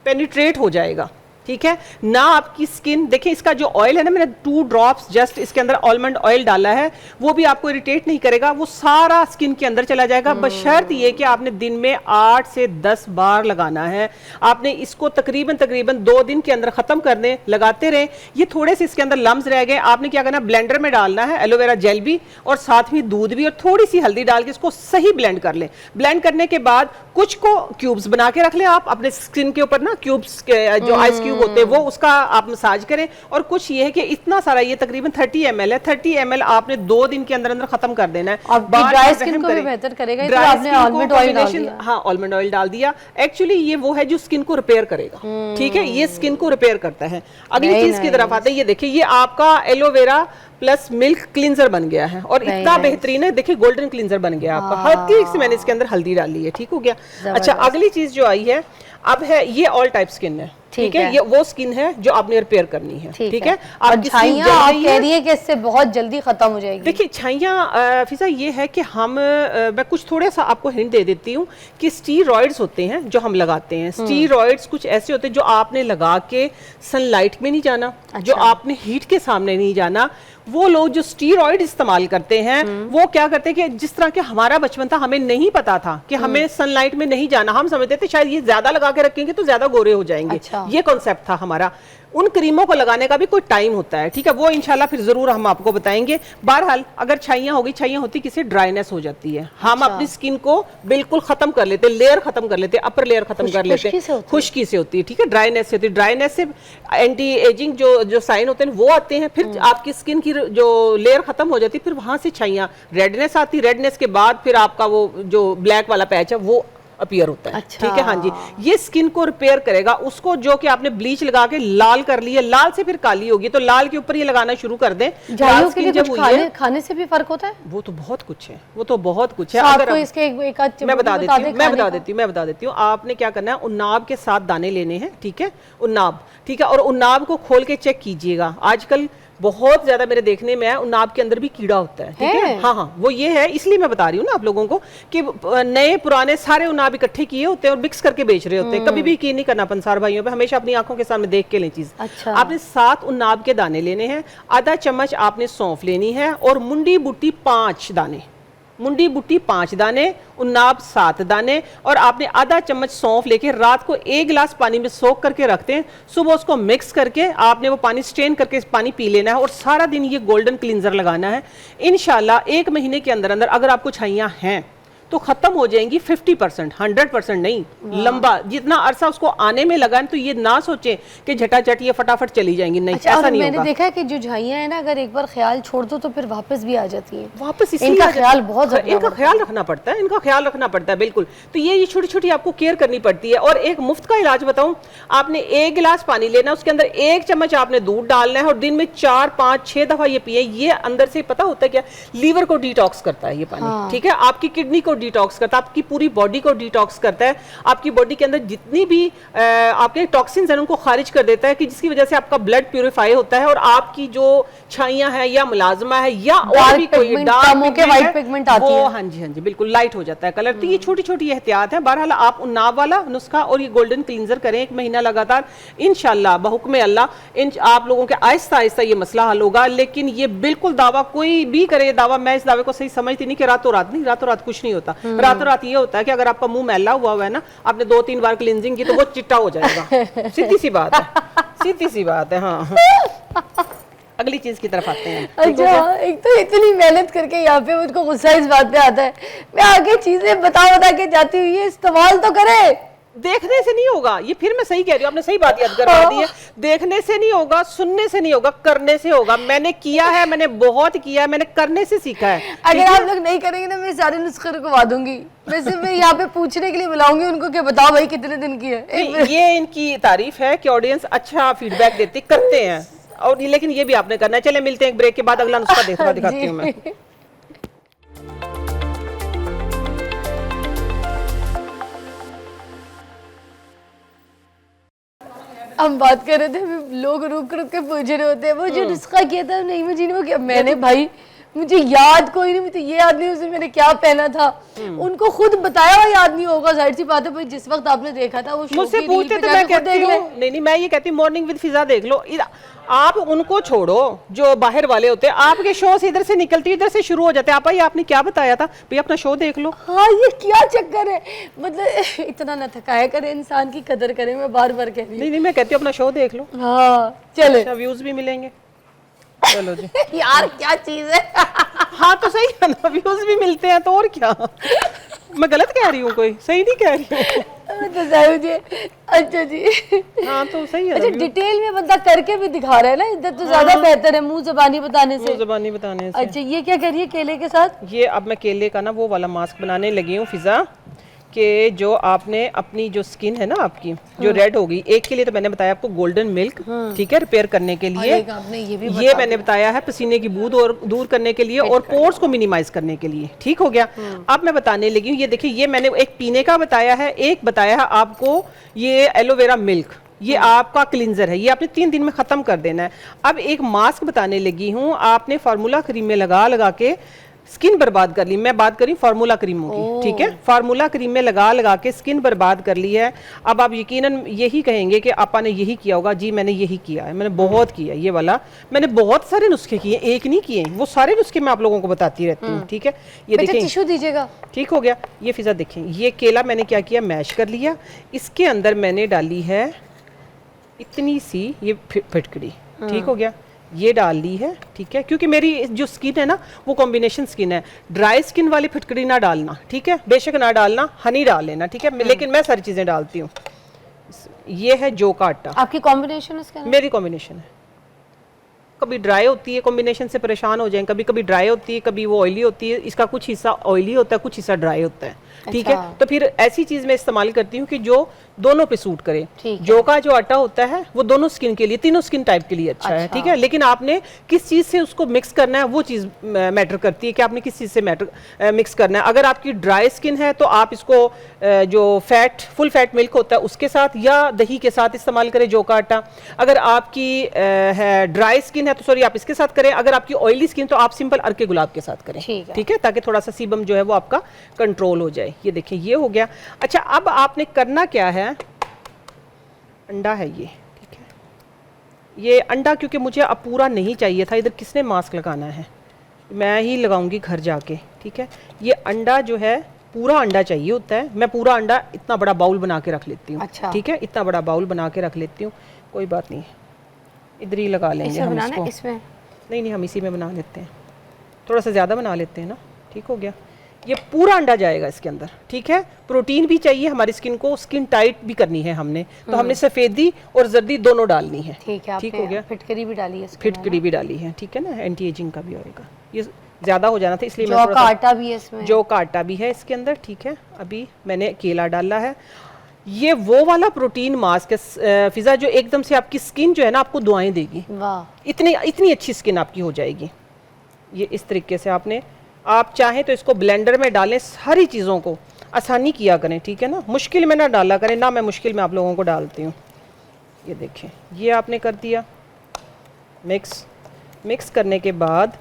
पेनिट्रेट हो जाएगा। ठीक है ना? आपकी स्किन देखिए, इसका जो ऑयल है ना, मैंने 2 ड्रॉप्स जस्ट इसके अंदर आलमंड ऑयल डाला है, वो भी आपको इरिटेट नहीं करेगा, वो सारा स्किन के अंदर चला जाएगा। बशर्त ये कि आपने दिन में 8 से 10 बार लगाना है। आपने इसको तकरीबन 2 दिन के अंदर खत्म कर दें, लगाते रहें। ये थोड़े से इसके अंदर लम्स रह गए, आपने क्या करना, ब्लेंडर में डालना है एलोवेरा जेल भी, और साथ में दूध भी, और थोड़ी सी हल्दी डाल के इसको सही ब्लेंड कर लें। ब्लेंड करने के बाद कुछ को क्यूब्स बना के रख लें आप अपने स्किन के ऊपर ना, क्यूब्स के जो आइस क्यूब होते हैं वो, उसका आप मसाज करें। और कुछ ये है कि इतना सारा, ये तकरीबन 30 ml है, 30 ml आपने 2 दिन के अंदर अंदर खत्म कर देना है। ड्राई स्किन को भी बेहतर करेगा, तो आपने आलमंड ऑयल डाल दिया। हाँ, आलमंड ऑयल डाल दिया। एक्चुअली ये वो है जो स्किन को रिपेयर करेगा। ठीक है, ये स्किन को रिपेयर करता है। अगली चीज की तरफ आते हैं। ये देखिए, ये आपका एलोवेरा प्लस मिल्क क्लींजर बन गया है, और इतना बेहतरीन है। देखिए, गोल्डन क्लींजर बन गया आपका। हल्की से मैंने इसके अंदर हल्दी डाली है। ठीक हो गया। अच्छा, अगली चीज जो आई है अब है, ये ऑल टाइप स्किन है। ठीक है, ये वो स्किन है जो आपने रिपेयर करनी है। ठीक है, आपकी छाइयां आप कह रही है कि इससे बहुत जल्दी खत्म हो जाएगी। देखिए छाइयां फिजा ये है कि मैं कुछ थोड़ा सा आपको हिंट दे देती हूँ कि स्टीरॉइड्स होते हैं जो हम लगाते हैं। स्टीरॉइड्स कुछ ऐसे होते हैं जो आपने लगा के सनलाइट में नहीं जाना, जो आपने हीट के सामने नहीं जाना। वो लोग जो स्टीरॉइड इस्तेमाल करते हैं वो क्या करते हैं कि जिस तरह के हमारा बचपन था, हमें नहीं पता था कि हमें सनलाइट में नहीं जाना, हम समझते थे शायद ये ज्यादा लगा के रखेंगे तो ज्यादा गोरे हो जाएंगे। अच्छा। ये कॉन्सेप्ट था हमारा। उन क्रीमों को लगाने का भी कोई टाइम होता है, ठीक है, वो इंशाल्लाह फिर जरूर हम आपको बताएंगे। बहरहाल अगर छाइयां होगी, छाइयां होती किसी ड्राइनेस हो जाती है, हम अपनी स्किन को बिल्कुल खत्म कर लेते, लेयर खत्म कर लेते, अपर लेयर खत्म कर लेते, खुश्की से होती है, ठीक है, ड्राइनेस से होती है। ड्राइनेस से एंटी एजिंग जो साइन होते हैं वो आते हैं, फिर आपकी स्किन की जो लेयर खत्म हो जाती है, फिर वहां से छाइयां, रेडनेस आती, रेडनेस के बाद फिर आपका वो जो ब्लैक वाला पैच है वो अपीयर होता है। अच्छा। ठीक है, हाँ जी, ये स्किन को रिपेयर करेगा। उसको जो कि आपने ब्लीच लगा के लाल कर लिया, लाल से फिर काली होगी, तो लाल के ऊपर ये लगाना शुरू कर दें। झाइयों के लिए कुछ खाने से भी फर्क होता है? वो तो बहुत कुछ है, वो तो बहुत कुछ है। अगर इसके मैं बता देती हूँ आपने क्या करना है। उन्नाब के 7 दाने लेने हैं, ठीक है, उन्नाब, ठीक है, और उन्नाब को खोल के चेक कीजिएगा। आजकल बहुत ज्यादा मेरे देखने में है उन्नाब के अंदर भी कीड़ा होता है, ठीक है, हाँ हाँ, वो ये है, इसलिए मैं बता रही हूँ ना आप लोगों को कि नए पुराने सारे उन्नाब इकट्ठे किए होते हैं और मिक्स करके बेच रहे होते हैं। कभी भी यकीन नहीं करना पंसार भाइयों पे, हमेशा अपनी आंखों के सामने देख के लें चीज। अच्छा। आपने 7 उन्नाब के दाने लेने हैं, आधा चम्मच आपने सौंफ लेनी है, और मुंडी बूटी 5 दाने, मुंडी बूटी 5 दाने, उन्नाब 7 दाने, और आपने आधा चम्मच सौंफ लेके रात को 1 गिलास पानी में सोख करके रखते हैं। सुबह उसको मिक्स करके आपने वो पानी स्ट्रेन करके पानी पी लेना है, और सारा दिन ये गोल्डन क्लींजर लगाना है। इंशाल्लाह 1 महीने के अंदर अंदर अगर आपको छाइयां हैं तो खत्म हो जाएंगी 50%, 100% नहीं, लंबा जितना अरसा उसको आने में लगा, तो ये ना सोचें कि झटाझट ये फटाफट चली जाएंगी, नहीं। अच्छा, ऐसा नहीं मैंने होगा। देखा है कि जो झाइयां है ना, अगर एक बार ख्याल छोड़ दो तो फिर वापस भी आ जाती है। वापस इनका ख्याल बहुत इनका ख्याल रखना पड़ता है, इनका ख्याल रखना पड़ता है, बिल्कुल। तो ये छोटी छोटी आपको केयर करनी पड़ती है। और एक मुफ्त का इलाज बताऊं, आपने 1 गिलास पानी लेना, उसके अंदर 1 चम्मच आपने दूध डालना है, और दिन में 4, 5, 6 दफा ये पिए। ये अंदर से पता होता है क्या, लीवर को डिटॉक्स करता है ये पानी, ठीक है, आपकी किडनी को डिटॉक्स करता है, आपकी पूरी बॉडी को डिटॉक्स करता है, आपकी बॉडी के अंदर जितनी भी आपके टॉक्सिन्स हैं उनको खारिज कर देता है, कि जिसकी वजह से आपका ब्लड प्यूरिफाई होता है, और आपकी जो छाइयां हैं या मुलाजमा है या और भी कोई डार्क वाइट पिगमेंट आती है, हाँ जी हाँ जी, बिल्कुल लाइट हो जाता है कलर। तो ये छोटी छोटी एहतियात है। बहरहाल आप उन्नाब वाला नुस्खा और ये गोल्डन क्लींजर करें 1 महीना लगातार, इंशाल्लाह बहुक्म अल्लाह आप लोगों के आहिस्ता आहिस्ता ये मसला हल होगा। लेकिन ये बिल्कुल दावा कोई भी करे, दावा, मैं इस दावे को सही समझती नहीं कि रातों रात नहीं, रातों रात कुछ नहीं होता। रातों रात ये होता है कि अगर आपका मुंह मैला हुआ है ना, आपने 2-3 बार क्लींजिंग की तो वो चिट्टा हो जाएगा। सीधी सी बात है, सीधी सी बात है। हाँ, अगली चीज की तरफ आते हैं। अच्छा, एक तो इतनी मेहनत करके यहाँ पे मुझको गुस्सा इस बात पे आता है, मैं आगे चीजें बता के जाती हूँ, ये इस्तेमाल तो करे। देखने से नहीं होगा, ये फिर मैं सही कह रही हूँ, आपने सही बात याद करवा दी है। देखने से नहीं होगा, सुनने से नहीं होगा, करने से होगा। मैंने किया है, मैंने बहुत किया है, मैंने करने से सीखा है। अगर आप लोग नहीं करेंगे ना, मैं सारे नुस्खे रुकवा दूंगी। मैं सिर्फ यहाँ पे पूछने के लिए बुलाऊंगी उनको कि बताओ भाई कितने दिन की है। ये इनकी तारीफ है कि ऑडियंस अच्छा फीडबैक देती करते हैं, और लेकिन ये भी आपने करना है। चले मिलते हैं एक ब्रेक के बाद, अगला नुस्खा दिखाती हूँ मैं। हम बात कर रहे थे, लोग रुक रुक के पूछ रहे होते हैं वो जो नुस्खा किया था, नहीं मुझे नहीं वो किया मैंने, भाई मुझे याद कोई नहीं, मुझे ये याद नहीं उसमें मैंने क्या पहना था, उनको खुद बताया हुआ याद नहीं होगा। जाहिर सी बात है भाई, जिस वक्त आपने देखा था वो मुझसे पूछते तो मैं कहती हूँ नहीं, मैं ये कहती हूँ मॉर्निंग विद फिजा देख लो। आप उनको छोड़ो जो बाहर वाले होते हैं, आपके शो से इधर से निकलती है, इधर से शुरू हो जाते हैं। आप आपने क्या बताया था भाई, अपना शो देख लो। हाँ, ये क्या चक्कर है, मतलब इतना न थकाया करे, इंसान की कदर करे। मैं बार बार कह रही हूँ। नहीं, मैं कहती हूँ अपना शो देख लो। हाँ चले, व्यूज भी मिलेंगे। चलो जी। यार क्या चीज है। हाँ तो सही है ना, व्यूज भी मिलते हैं तो और क्या। मैं गलत कह रही हूँ, कोई सही नहीं कह रही हूँ। तो मुझे अच्छा जी, हाँ तो सही है। अच्छा, डिटेल में बंदा करके भी दिखा रहा है ना, इधर तो ज्यादा बेहतर है मुंह जबानी बताने से। मुंह जबानी बताने से। अच्छा, ये क्या करिए केले के साथ? ये अब मैं केले का ना वो वाला मास्क बनाने लगी हूँ फिजा, कि जो आपने अपनी जो स्किन है ना आपकी जो रेड होगी, एक के लिए तो मैंने बताया आपको गोल्डन मिल्क, ठीक है, रिपेयर करने के लिए। ये मैंने बताया है पसीने की बूंद और दूर करने के लिए, और पोर्स को मिनिमाइज करने के लिए। ठीक हो गया। अब मैं बताने लगी हूँ, ये देखिए, ये मैंने एक पीने का बताया है, एक बताया है आपको ये एलोवेरा मिल्क, ये आपका क्लिनजर है, ये आपने 3 दिन में खत्म कर देना है। अब एक मास्क बताने लगी हूँ, आपने फार्मूला क्रीम में लगा लगा के स्किन बर्बाद कर ली। मैं बात करी फार्मूला क्रीमों की, ठीक है, फार्मूला क्रीम में लगा लगा के स्किन बर्बाद कर ली है। अब आप यकीनन यही कहेंगे कि आपा ने यही किया होगा। जी मैंने यही किया है, मैंने बहुत किया ये वाला, मैंने बहुत सारे नुस्खे किए, एक नहीं किए, वो सारे नुस्खे मैं आप लोगों को बताती रहती हूँ, ठीक है। ये देखिए टिश्यू दीजिएगा, ठीक हो गया। ये फिजा देखें, ये केला मैंने क्या किया, मैश कर लिया, इसके अंदर मैंने डाली है इतनी सी ये फिटकड़ी, ठीक हो गया, ये डाल ली है, ठीक है, क्योंकि मेरी जो स्किन है ना वो कॉम्बिनेशन स्किन है। ड्राई स्किन वाली फिटकड़ी ना डालना, ठीक है, बेशक ना डालना, हनी डाल लेना, ठीक है, लेकिन मैं सारी चीज़ें डालती हूँ। ये है जौ का आटा, आपकी कॉम्बिनेशन इसका? मेरी कॉम्बिनेशन है। कभी ड्राई होती है, कॉम्बिनेशन से परेशान हो जाए, कभी कभी ड्राई होती है, कभी वो ऑयली होती है, इसका कुछ हिस्सा ऑयली होता है, कुछ हिस्सा ड्राई होता है, ठीक है। तो फिर ऐसी चीज मैं इस्तेमाल करती हूँ कि जो दोनों पे सूट करे। जौ का जो आटा होता है वो दोनों स्किन के लिए, तीनों स्किन टाइप के लिए अच्छा है, ठीक है, लेकिन आपने किस चीज से उसको मिक्स करना है वो चीज मैटर करती है कि आपने किस चीज से मिक्स करना है। अगर आपकी ड्राई स्किन है तो आप इसको जो फैट, फुल फैट मिल्क होता है उसके साथ या दही के साथ इस्तेमाल करें जौ का आटा। अगर आपकी ड्राई स्किन है तो सॉरी आप इसके साथ करें, अगर आपकी ऑयली स्किन तो आप सिंपल अरके गुलाब के साथ करें, ठीक है, ताकि थोड़ा सा सीबम जो है वो आपका कंट्रोल हो जाए। ये देखिए ये हो गया। अच्छा अब आपने करना क्या है, अंडा है ये, ठीक है, ये अंडा क्योंकि मुझे अब पूरा नहीं चाहिए था, इधर किसने मास्क लगाना है, मैं ही लगाऊंगी घर जाके, ठीक है। ये अंडा जो है पूरा अंडा चाहिए होता है, मैं पूरा अंडा इतना बड़ा बाउल बना के रख लेती हूँ, अच्छा। ठीक है, इतना बड़ा बाउल बना के रख लेती हूँ, कोई बात नहीं, इधर ही लगा लेंगे हम इसको। इसमें नहीं हम इसी में बना लेते हैं, थोड़ा सा ज़्यादा बना लेते हैं ना, ठीक हो गया। ये पूरा अंडा जाएगा इसके अंदर, ठीक है। प्रोटीन भी चाहिए हमारी स्किन को, स्किन टाइट भी करनी है हमने, तो हमने सफ़ेदी और जर्दी दोनों डालनी है, ठीक हो गया। फिटकरी भी डाली है, फिटकरी भी डाली है, ठीक है ना, एंटी एजिंग का भी होएगा। ये ज़्यादा हो जाना था इसलिए जौ का आटा भी है इसमें, जौ का आटा भी है इसके अंदर, ठीक है। अभी मैंने केला डाला है। ये वो वाला प्रोटीन मास्क है फिजा जो एकदम से आपकी स्किन जो है ना आपको दुआएं देगी, वाह, इतनी अच्छी स्किन आपकी हो जाएगी। ये इस तरीके से आपने, आप चाहें तो इसको ब्लेंडर में डालें, सारी चीज़ों को आसानी किया करें, ठीक है ना, मुश्किल में ना डाला करें, ना मैं मुश्किल में आप लोगों को डालती हूँ। ये देखें ये आपने कर दिया मिक्स करने के बाद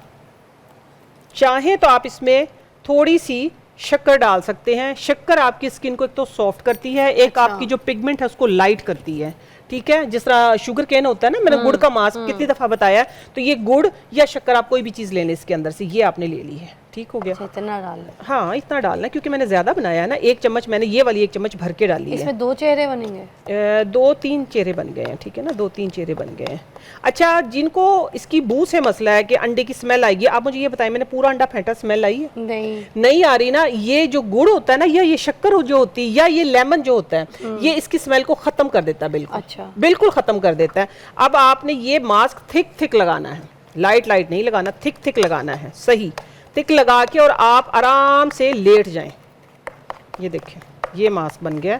चाहें तो आप इसमें थोड़ी सी शक्कर डाल सकते हैं। शक्कर आपकी स्किन को एक तो सॉफ्ट करती है, एक आपकी जो पिगमेंट है उसको लाइट करती है, ठीक है। जिस तरह शुगर केन होता है ना, मैंने गुड़ का मास्क कितनी दफा बताया, तो ये गुड़ या शक्कर आप कोई भी चीज ले लें इसके अंदर से, ये आपने ले ली है, ठीक हो गया। इतना डालना, हाँ इतना डालना, क्योंकि मैंने ज्यादा बनाया है ना, 1 चम्मच मैंने ये वाली 1 चम्मच भर के डाली है। इसमें 2 चेहरे बनेंगे, 2-3 चेहरे बन गए हैं, ठीक है ना, 2-3 चेहरे बन गए हैं। अच्छा जिनको इसकी बू से मसला है कि अंडे की स्मेल आएगी, आप मुझे ये बताएं, मैंने पूरा अंडा फेंटा, स्मेल आई है? नहीं आ रही ना। ये जो गुड़ होता है ना, या ये शक्कर जो होती है, या ये लेमन जो होता है, ये इसकी स्मेल को खत्म कर देता है, बिल्कुल, अच्छा, बिल्कुल खत्म कर देता है। अब आपने ये मास्क थिक लगाना है, लाइट नहीं लगाना, थिक लगाना है, सही थिक लगा के, और आप आराम से लेट जाएं। ये देखें ये मास्क बन गया।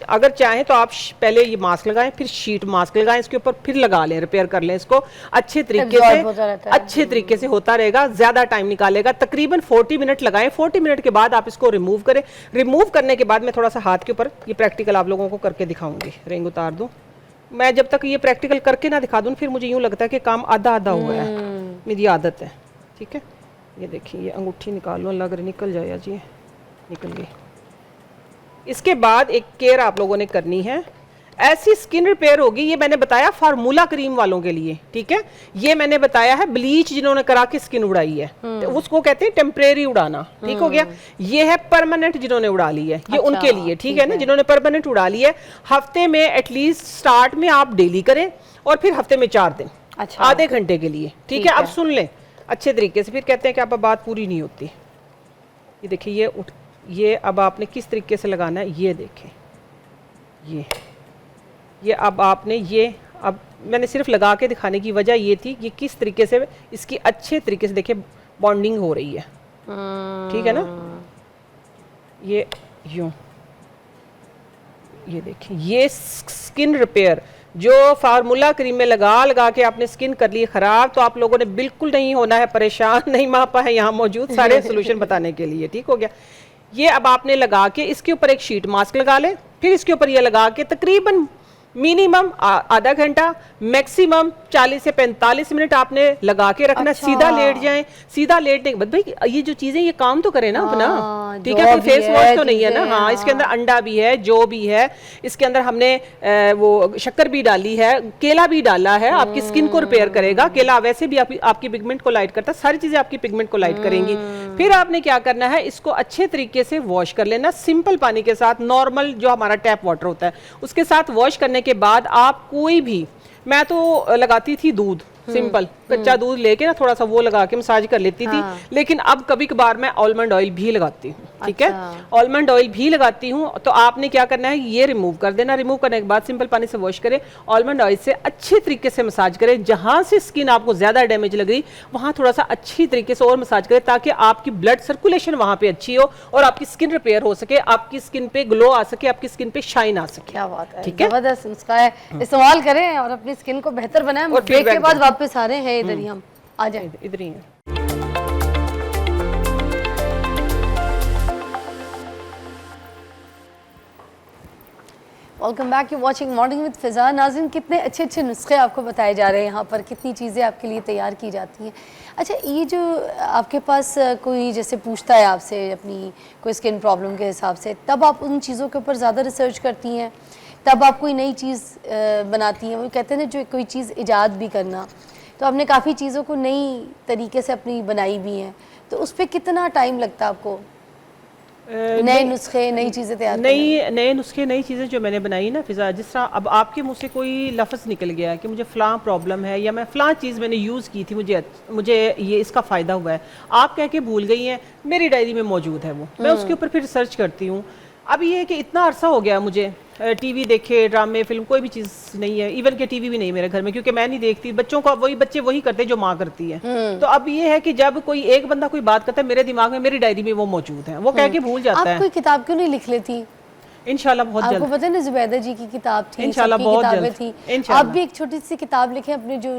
अगर चाहें तो आप पहले ये मास्क लगाएं, फिर शीट मास्क लगाएं इसके ऊपर, फिर लगा लें, रिपेयर कर लें इसको अच्छे तरीके से होता रहेगा, ज्यादा टाइम निकालेगा। तकरीबन 40 मिनट लगाएं, 40 मिनट के बाद आप इसको रिमूव करें। रिमूव करने के बाद मैं थोड़ा सा हाथ के ऊपर ये प्रैक्टिकल आप लोगों को करके दिखाऊंगी, रिंग उतार दूं। मैं जब तक ये प्रैक्टिकल करके ना दिखा दूं फिर मुझे यूं लगता है कि काम आधा हुआ है, मेरी आदत है, ठीक है। ये देखिए ये अंगूठी निकालो, लग रही निकल जाए जी, निकल गई। इसके बाद एक केयर आप लोगों ने करनी है, ऐसी स्किन रिपेयर होगी, ये मैंने बताया फार्मूला क्रीम वालों के लिए, ठीक है। ये मैंने बताया है ब्लीच जिन्होंने करा के स्किन उड़ाई है, तो उसको कहते हैं टेम्परेरी उड़ाना, ठीक हो गया। ये है परमानेंट जिन्होंने उड़ा ली है, ये उनके लिए, ठीक है ना, जिन्होंने परमानेंट उड़ा ली है। हफ्ते में एटलीस्ट स्टार्ट में आप डेली करें, और फिर हफ्ते में 4 दिन, आधे घंटे के लिए, ठीक है। अब सुन लें अच्छे तरीके से, फिर कहते हैं कि आप बात पूरी नहीं होती। ये देखिए ये अब आपने किस तरीके से लगाना है, ये देखें, ये अब आपने अब मैंने सिर्फ लगा के दिखाने की वजह ये थी कि किस तरीके से इसकी अच्छे तरीके से देखिए बॉन्डिंग हो रही है, ठीक है ना। ये यूं, ये देखिए ये स्किन रिपेयर जो फार्मूला क्रीम में लगा के आपने स्किन कर ली खराब, तो आप लोगों ने बिल्कुल नहीं होना है परेशान। नहीं मापा है यहाँ मौजूद सारे सोल्यूशन बताने के लिए, ठीक हो गया। ये अब आपने लगा के इसके ऊपर एक शीट मास्क लगा लें, फिर इसके ऊपर ये लगा के तकरीबन मिनिमम आधा घंटा, मैक्सिमम 40 से 45 मिनट आपने लगा के रखना। अच्छा। सीधा लेट जाएं, सीधा लेटने के बाद भाई ये जो चीजें ये काम तो करे ना अपना, हाँ, ठीक है, जौ कोई भी फेस है, वॉश तो नहीं है ना। चीजें, हाँ, इसके अंदर हाँ। अंडा भी है, जौ भी है, इसके अंदर हमने वो शक्कर भी डाली है, केला भी डाला है, आपकी स्किन को रिपेयर करेगा। केला वैसे भी आपकी पिगमेंट को लाइट करता है, सारी चीजें आपकी पिगमेंट को लाइट करेंगी। फिर आपने क्या करना है, इसको अच्छे तरीके से वॉश कर लेना सिंपल पानी के साथ, नॉर्मल जो हमारा टैप वाटर होता है उसके साथ वॉश करने के बाद आप कोई भी, मैं तो लगाती थी दूध, सिंपल कच्चा दूध लेके ना थोड़ा सा वो लगा के मसाज कर लेती थी। लेकिन अब कभी कभार मैं आलमंड ऑयल भी लगाती हूँ, ठीक है, आलमंड ऑयल भी लगाती हूँ। तो आपने क्या करना है, ये रिमूव कर देना, रिमूव करने के बाद सिंपल पानी से वॉश करें, आलमंड ऑयल से अच्छे तरीके से मसाज करें। जहां से स्किन आपको ज्यादा डैमेज लग रही वहां थोड़ा सा अच्छी तरीके से और मसाज करें, ताकि आपकी ब्लड सर्कुलेशन वहां पे अच्छी हो और आपकी स्किन रिपेयर हो सके, आपकी स्किन पे ग्लो आ सके, आपकी स्किन पे शाइन आ सके। क्या बात है, ठीक है, जबरदस्त नुस्खा है, इस्तेमाल करें और अपनी स्किन को बेहतर बनाएं। और ब्रेक के feedback बाद दें। वापस आ रहे हैं, इधर ही हम आ जाए। इधर ही है। Welcome back, you watching morning with Fiza. नाज़रीन, कितने अच्छे अच्छे नुस्खे आपको बताए जा रहे हैं यहाँ पर, कितनी चीज़ें आपके लिए तैयार की जाती हैं। अच्छा, ये जो आपके पास कोई जैसे पूछता है आपसे अपनी कोई स्किन प्रॉब्लम के हिसाब से, तब आप उन चीज़ों के ऊपर ज़्यादा रिसर्च करती हैं, तब आप कोई नई चीज़ बनाती हैं। वो कहते हैं ना, जो कोई चीज़ ईजाद भी करना, तो आपने काफ़ी चीज़ों को नई तरीके से अपनी बनाई भी हैं, तो उस पर कितना टाइम लगता है आपको, नए नुस्खे, नई चीज़ें तैयार नए नुस्खे, नई चीज़ें जो मैंने बनाई ना फिजा, जिस तरह अब आपके मुंह से कोई लफ्ज़ निकल गया कि मुझे फ़लाँ प्रॉब्लम है या मैं फ़लाँ चीज़ मैंने यूज़ की थी, मुझे ये इसका फ़ायदा हुआ है, आप कह के भूल गई हैं, मेरी डायरी में मौजूद है वो, मैं उसके ऊपर फिर रिसर्च करती हूँ। अब ये है कि इतना अरसा हो गया मुझे टीवी देखे, ड्रामे, फिल्म, कोई भी चीज़ नहीं है, इवन के टीवी भी नहीं मेरे घर में, क्योंकि मैं नहीं देखती, बच्चों का बच्चे वही करते जो माँ करती है। तो अब ये है कि जब कोई एक बंदा कोई बात करता है, मेरे दिमाग में, मेरी डायरी में वो मौजूद है, वो कह के भूल जाता है। आप कोई किताब क्यों नहीं लिख लेती? इंशाल्लाह बहुत जल्द। आपको पता है ना, जुबैदा जी की किताब थी, इंशाल्लाह बहुत किताबें जल्द, थी। आप भी एक छोटी सी किताब लिखें, अपने जो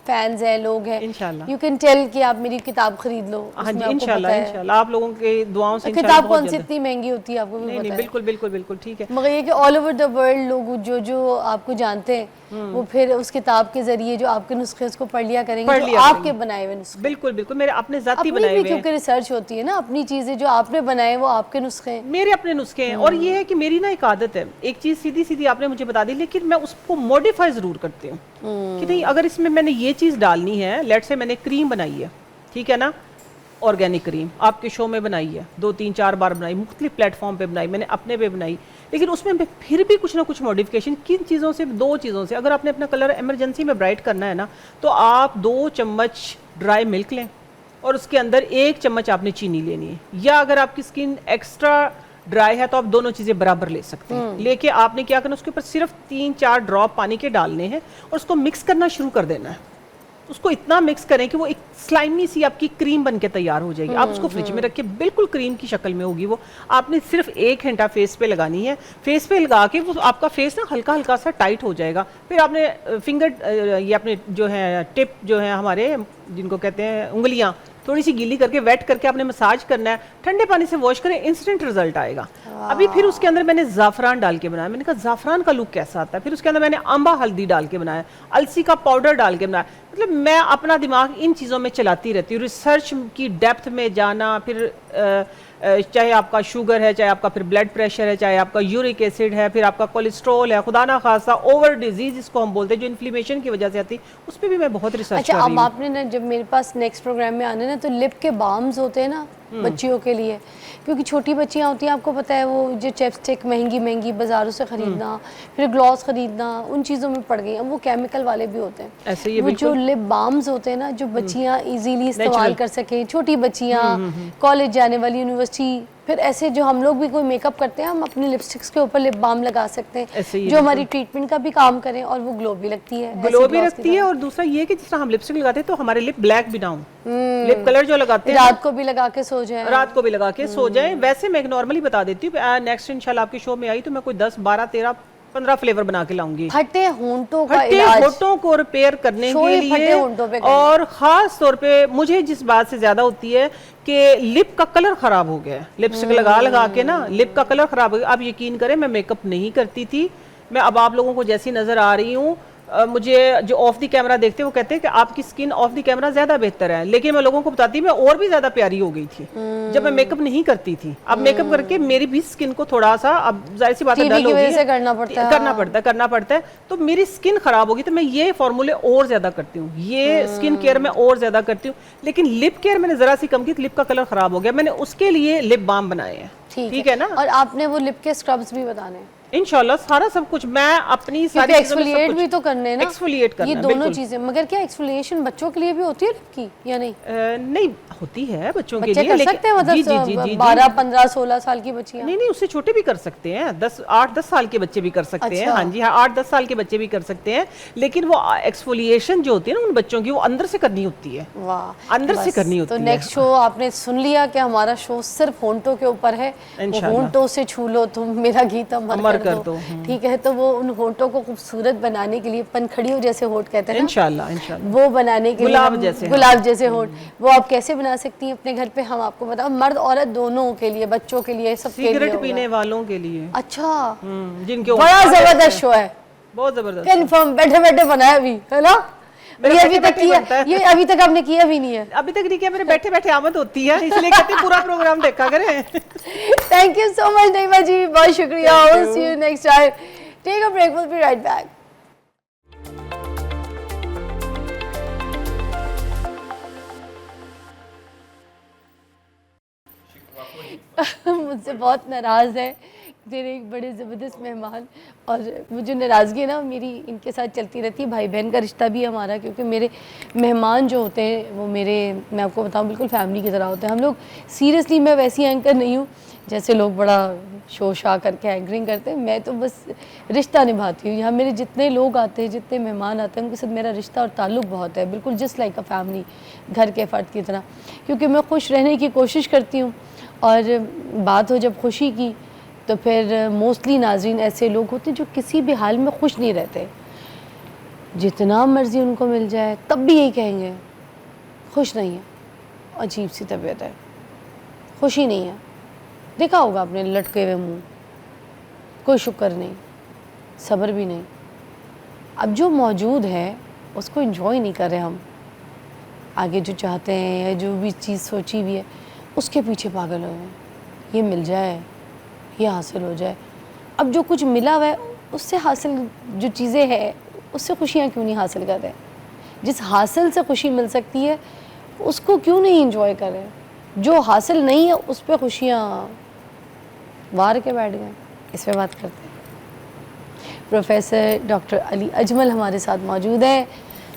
फैंस हैं, लोग हैं, इंशाल्लाह यू कैन टेल कि आप मेरी किताब खरीद लो। हाँ जी, इंशाल्लाह आप लोगों के दुआओं से किताब कौन सी इतनी महंगी होती है, आपको भी पता है। बिल्कुल बिल्कुल बिल्कुल ठीक है, मगर ये कि ऑल ओवर द वर्ल्ड लोग जो आपको जानते हैं, वो फिर उस किताब के जरिए जो आपके नुस्खे उसको पढ़ लिया करेंगे, जो आपके बनाए हुए नुस्खे। बिल्कुल बिल्कुल, मेरे अपने जाती बनाए हुए, क्योंकि रिसर्च होती है ना, अपनी चीजें जो आपने बनाए वो आपके नुस्खे हैं, मेरे अपने नुस्खे हैं। और ये है कि मेरी ना एक आदत है, एक चीज सीधी सीधी आपने मुझे बता दी, लेकिन मैं उसको मॉडिफाई जरूर करती हूँ कि नहीं, अगर इसमें मैंने ये चीज डालनी है, लेट से मैंने क्रीम बनाई है, ठीक है ना, ऑर्गेनिक क्रीम आपके शो में बनाई है, 2-3-4 बार बनाई, मुख्तलिफ प्लेटफॉर्म पे बनाई, मैंने अपने पे बनाई, लेकिन उसमें फिर भी कुछ ना कुछ मॉडिफिकेशन, किन चीज़ों से, 2 चीज़ों से। अगर आपने अपना कलर इमरजेंसी में ब्राइट करना है ना, तो आप 2 चम्मच ड्राई मिल्क लें और उसके अंदर 1 चम्मच आपने चीनी लेनी है, या अगर आपकी स्किन एक्स्ट्रा ड्राई है तो आप दोनों चीज़ें बराबर ले सकते हैं। लेके आपने क्या करना, उसके ऊपर सिर्फ 3-4 ड्रॉप पानी के डालने हैं और उसको मिक्स करना शुरू कर देना है। उसको इतना मिक्स करें कि वो एक स्लाइमी सी आपकी क्रीम बन के तैयार हो जाएगी। आप उसको फ्रिज में रखिए, बिल्कुल क्रीम की शक्ल में होगी वो। आपने सिर्फ 1 घंटा फेस पे लगानी है, फेस पे लगा के वो आपका फेस ना हल्का हल्का सा टाइट हो जाएगा। फिर आपने फिंगर, ये अपने जो है टिप जो है हमारे, जिनको कहते हैं उंगलियां, थोड़ी सी गीली करके वेट करके आपने मसाज करना है, ठंडे पानी से वॉश करें, इंस्टेंट रिजल्ट आएगा। अभी फिर उसके अंदर मैंने ज़ाफ़रान डाल के बनाया, मैंने कहा ज़ाफ़रान का लुक कैसा आता है। फिर उसके अंदर मैंने अंबा हल्दी डाल के बनाया, अलसी का पाउडर डाल के बनाया। मतलब मैं अपना दिमाग इन चीज़ों में चलाती रहती हूँ, रिसर्च की डेप्थ में जाना। फिर चाहे आपका शुगर है, चाहे आपका फिर ब्लड प्रेशर है, चाहे आपका यूरिक एसिड है, फिर आपका कोलेस्ट्रॉल है, खुदा ना खासा ओवर डिजीज जिसको हम बोलते हैं, जो इन्फ्लेमेशन की वजह से आती है, उस पर भी मैं बहुत रिसर्च कर रही हूँ। अच्छा, अब आपने ना, जब मेरे पास नेक्स्ट प्रोग्राम में आने ना, तो लिप के बाम्स होते हैं ना बच्चियों के लिए, क्योंकि छोटी बच्चियां होती हैं, आपको पता है, वो जो चैपस्टिक महंगी बाजारों से खरीदना, फिर ग्लॉस खरीदना, उन चीज़ों में पड़ गई हैं। वो केमिकल वाले भी होते हैं। ऐसे ही वो जो लिप बाम्स होते हैं ना, जो बच्चियां इजीली इस्तेमाल कर सकें, छोटी बच्चियां, कॉलेज जाने वाली, यूनिवर्सिटी, फिर ऐसे जो हम लोग भी कोई मेकअप करते हैं, हम अपनी लिपस्टिक्स के ऊपर लिप बाम लगा सकते हैं, जो हमारी ट्रीटमेंट का भी काम करें, और वो ग्लो भी लगती है, ग्लो भी रखती है। और दूसरा ये कि जिस तरह हम लिपस्टिक लगाते हैं तो हमारे लिप ब्लैक भी ना हो, लिप कलर जो लगाते हैं रात को भी लगा के सो जाए, रात को भी लगा के सो जाए। वैसे मैं नॉर्मली बता देती हूँ, नेक्स्ट इंशाल्लाह आपके शो में आई तो मैं कोई 10, 12, 13, 15 फ्लेवर बना के लाऊंगी। फटे होंठों का इलाज, होंठों को रिपेयर करने के लिए। और खास तौर पे मुझे जिस बात से ज्यादा होती है कि लिप का कलर खराब हो गया है, लिपस्टिक लगा के ना लिप का कलर खराब हो गया। आप यकीन करें, मैं मेकअप नहीं करती थी, मैं अब आप लोगों को जैसी नजर आ रही हूँ, मुझे जो ऑफ द कैमरा देखते हैं वो कहते हैं कि आपकी स्किन ऑफ द कैमरा ज्यादा बेहतर है, लेकिन मैं लोगों को बताती मैं और भी ज्यादा प्यारी हो गई थी जब मैं मेकअप नहीं करती थी। अब मेकअप करके मेरी भी स्किन को थोड़ा सा, अब जाहिर सी बात है, डल हो गई है, करना पड़ता है, तो मेरी स्किन खराब होगी। तो मैं ये फॉर्मूले और ज्यादा करती हूँ, ये स्किन केयर में और ज्यादा करती हूँ। लेकिन लिप केयर मैंने जरा सी कम की, लिप का कलर खराब हो गया, मैंने उसके लिए लिप बाम बनाए हैं। ठीक है ना। और आपने वो लिप के स्क्रब्स भी बताने हैं इंशाल्लाह, सारा सब कुछ मैं अपनी सारी एक्सफोलिएट भी तो करने हैं ना, एक्सफोलिएट करना, ये दोनों चीजें। मगर क्या एक्सफोलिएशन बच्चों के लिए भी होती है लिप की या नहीं? नहीं होती है बच्चों के लिए, कर सकते हैं, मतलब 12, 15, 16 साल की बच्चियां? नहीं, उससे छोटे भी कर सकते हैं, 8-10 साल के बच्चे भी कर सकते हैं। हाँ जी हाँ, 8-10 साल के बच्चे भी कर सकते हैं। लेकिन वो एक्सफोलिएशन जो होती है ना उन बच्चों की, वो अंदर से करनी होती है। वाह, अंदर से करनी होती है। तो नेक्स्ट शो आपने सुन लिया कि हमारा शो सिर्फ होंठों के ऊपर है, होंठों से छू लो तुम मेरा गीत अमर कर दो। ठीक है, तो वो उन होंठों को खूबसूरत बनाने के लिए, पंखड़ियों जैसे होंठ कहते हैं ना, इंशाल्लाह वो बनाने के लिए, गुलाब जैसे होंठ, वो आप कैसे बना सकती हैं अपने घर पे, हम आपको बताओ। मर्द औरत दोनों के लिए, बच्चों के लिए, सबके लिए, सिगरेट पीने वालों के लिए। अच्छा, जिनके बड़ा जबरदस्त शो है, बहुत जबरदस्त, कंफर्म, बैठे बैठे बनाया भी है ना। ये अभी तक किया, ये अभी तक आपने किया भी नहीं है? अभी तक नहीं किया, मेरे बैठे बैठे आमद होती है, इसलिए कहते हैं पूरा प्रोग्राम देखा करें। Thank you so much Naima ji, बहुत शुक्रिया। See you next time. Take a break, will be right back. मुझसे बहुत नाराज़ है मेरे एक बड़े ज़बरदस्त मेहमान, और मुझे नाराज़गी है ना मेरी इनके साथ चलती रहती है। भाई बहन का रिश्ता भी है हमारा, क्योंकि मेरे मेहमान जो होते हैं वो मेरे, मैं आपको बताऊं, बिल्कुल फैमिली की तरह होते हैं हम लोग। सीरियसली मैं वैसी एंकर नहीं हूँ जैसे लोग बड़ा शोर शा करके एंकरिंग करते हैं। मैं तो बस रिश्ता निभाती हूँ। यहाँ मेरे जितने लोग आते हैं, जितने मेहमान आते हैं, उनके साथ मेरा रिश्ता और ताल्लुक़ बहुत है, बिल्कुल जस्ट लाइक अ फैमिली, घर के फ़र्द की तरह, क्योंकि मैं खुश रहने की कोशिश करती हूँ। और बात हो जब खुशी की, तो फिर मोस्टली नाज़रीन ऐसे लोग होते हैं जो किसी भी हाल में खुश नहीं रहते। जितना मर्ज़ी उनको मिल जाए तब भी यही कहेंगे खुश नहीं है, अजीब सी तबीयत है, खुशी नहीं है। देखा होगा आपने लटके हुए मुँह, कोई शुक्र नहीं, सब्र भी नहीं। अब जो मौजूद है उसको एंजॉय नहीं कर रहे हम, आगे जो चाहते हैं या जो भी चीज़ सोची हुई है उसके पीछे पागल हो गए, ये मिल जाए, ये हासिल हो जाए। अब जो कुछ मिला हुआ है उससे हासिल जो चीज़ें हैं उससे खुशियाँ क्यों नहीं हासिल कर रहे? जिस हासिल से खुशी मिल सकती है उसको क्यों नहीं एंजॉय कर रहे? जो हासिल नहीं है उस पर खुशियाँ वार के बैठ गए। इस पर बात करते हैं। प्रोफेसर डॉक्टर अली अजमल हमारे साथ मौजूद है,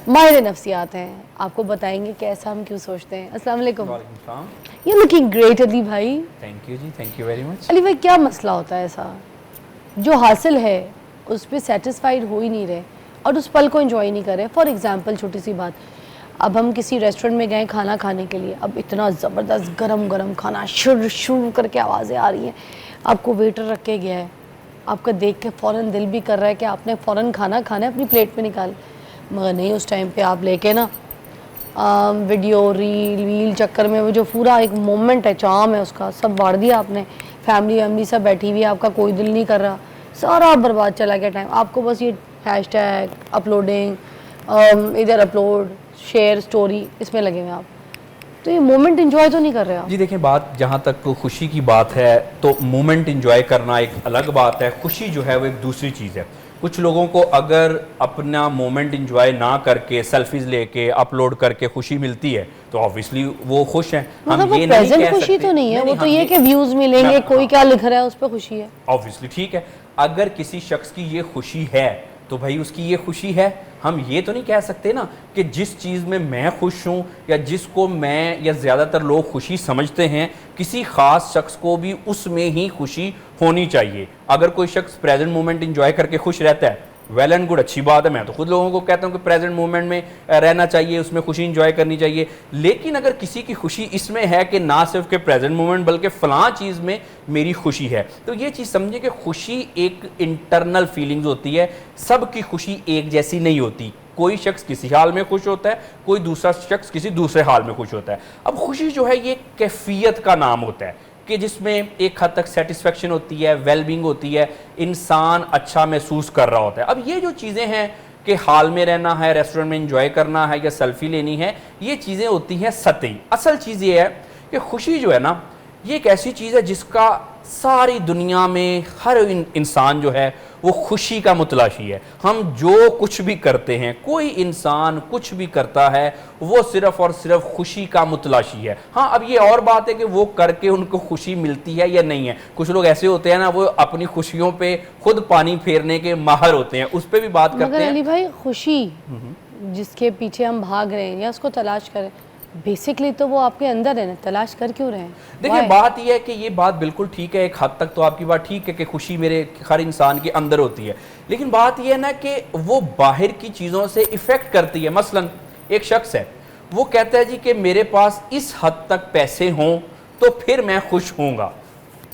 माहिर नफ्सियात हैं, आपको बताएंगे कि ऐसा हम क्यों सोचते हैं। अस्सलाम वालेकुम। यू लुकिंग ग्रेट अली भाई। थैंक यू जी, thank you very much. Ali भाई, क्या मसला होता है ऐसा जो हासिल है उस पर सेटिस्फाइड हो ही नहीं रहे और उस पल को एंजॉय नहीं कर रहे? फॉर एग्जांपल, छोटी सी बात, अब हम किसी रेस्टोरेंट में गए खाना खाने के लिए, अब इतना ज़बरदस्त गरम गरम खाना, शुर शुर करके आवाज़ें आ रही हैं, आपको वेटर रख के गया है, आपका देख के फ़ौरन दिल भी कर रहा है कि आपने फ़ौरन खाना खाना है, अपनी प्लेट में निकाल, मगर नहीं, उस टाइम पे आप लेके ना वीडियो रील चक्कर में वो जो पूरा एक मोमेंट है, चाम है उसका, सब बाढ़ दिया आपने। फैमिली सब बैठी हुई है, आपका कोई दिल नहीं कर रहा, सारा बर्बाद चला गया टाइम। आपको बस ये हैशटैग अपलोडिंग, इधर अपलोड, शेयर, स्टोरी, इसमें लगे हुए आप, तो ये मोमेंट एंजॉय तो नहीं कर रहे आप। जी देखें, बात जहाँ तक खुशी की बात है तो मोमेंट एंजॉय करना एक अलग बात है, खुशी जो है वो एक दूसरी चीज़ है। कुछ लोगों को अगर अपना मोमेंट एंजॉय ना करके सेल्फीज लेके अपलोड करके खुशी मिलती है तो ऑब्वियसली वो खुश हैं। मतलब हम ये नहीं कह खुशी सकते, तो नहीं है, वो तो ये कि व्यूज मिलेंगे, कोई क्या लिख रहा है उस पर खुशी है, ऑब्वियसली ठीक है। अगर किसी शख्स की ये खुशी है तो भाई उसकी ये खुशी है। हम ये तो नहीं कह सकते ना कि जिस चीज़ में मैं खुश हूँ या जिसको मैं या ज़्यादातर लोग खुशी समझते हैं, किसी ख़ास शख्स को भी उसमें ही खुशी होनी चाहिए। अगर कोई शख्स प्रेजेंट मोमेंट एंजॉय करके खुश रहता है, वेल एंड गुड, अच्छी बात है। मैं तो खुद लोगों को कहता हूँ कि प्रेजेंट मोमेंट में रहना चाहिए, उसमें खुशी इंजॉय करनी चाहिए। लेकिन अगर किसी की खुशी इसमें है कि ना सिर्फ के प्रेजेंट मोमेंट बल्कि फ़लाँ चीज़ में मेरी खुशी है, तो ये चीज़ समझिए कि खुशी एक इंटरनल फीलिंग्स होती है, सबकी खुशी एक जैसी नहीं होती। कोई शख्स किसी हाल में खुश होता है, कोई दूसरा शख्स किसी दूसरे हाल में खुश होता है। अब खुशी जो है ये कैफियत का नाम होता है कि जिसमें एक हद तक सेटिस्फेक्शन होती है, वेलबींग होती है, इंसान अच्छा महसूस कर रहा होता है। अब ये जो चीज़ें हैं कि हाल में रहना है, रेस्टोरेंट में एंजॉय करना है या सेल्फी लेनी है, ये चीज़ें होती हैं सतही। असल चीज़ ये है कि खुशी जो है ना, ये एक ऐसी चीज़ है जिसका सारी दुनिया में हर इंसान जो है वो खुशी का मुतलाशी है। हम जो कुछ भी करते हैं, कोई इंसान कुछ भी करता है, वो सिर्फ और सिर्फ खुशी का मुतलाशी है। हाँ, अब ये और बात है कि वो करके उनको खुशी मिलती है या नहीं है। कुछ लोग ऐसे होते हैं ना, वो अपनी खुशियों पे खुद पानी फेरने के माहिर होते हैं, उस पर भी बात करते मगर हैं। अली भाई, खुशी जिसके पीछे हम भाग रहे हैं या उसको तलाश करें, बेसिकली तो वो आपके अंदर है ना, तलाश कर क्यों रहे हैं? देखिए, Why? बात यह है कि ये बात बिल्कुल ठीक है, एक हद तक तो आपकी बात ठीक है कि खुशी मेरे हर इंसान के अंदर होती है, लेकिन बात यह है ना कि वो बाहर की चीज़ों से इफ़ेक्ट करती है। मसलन एक शख्स है, वो कहता है जी कि मेरे पास इस हद तक पैसे हों तो फिर मैं खुश होऊंगा,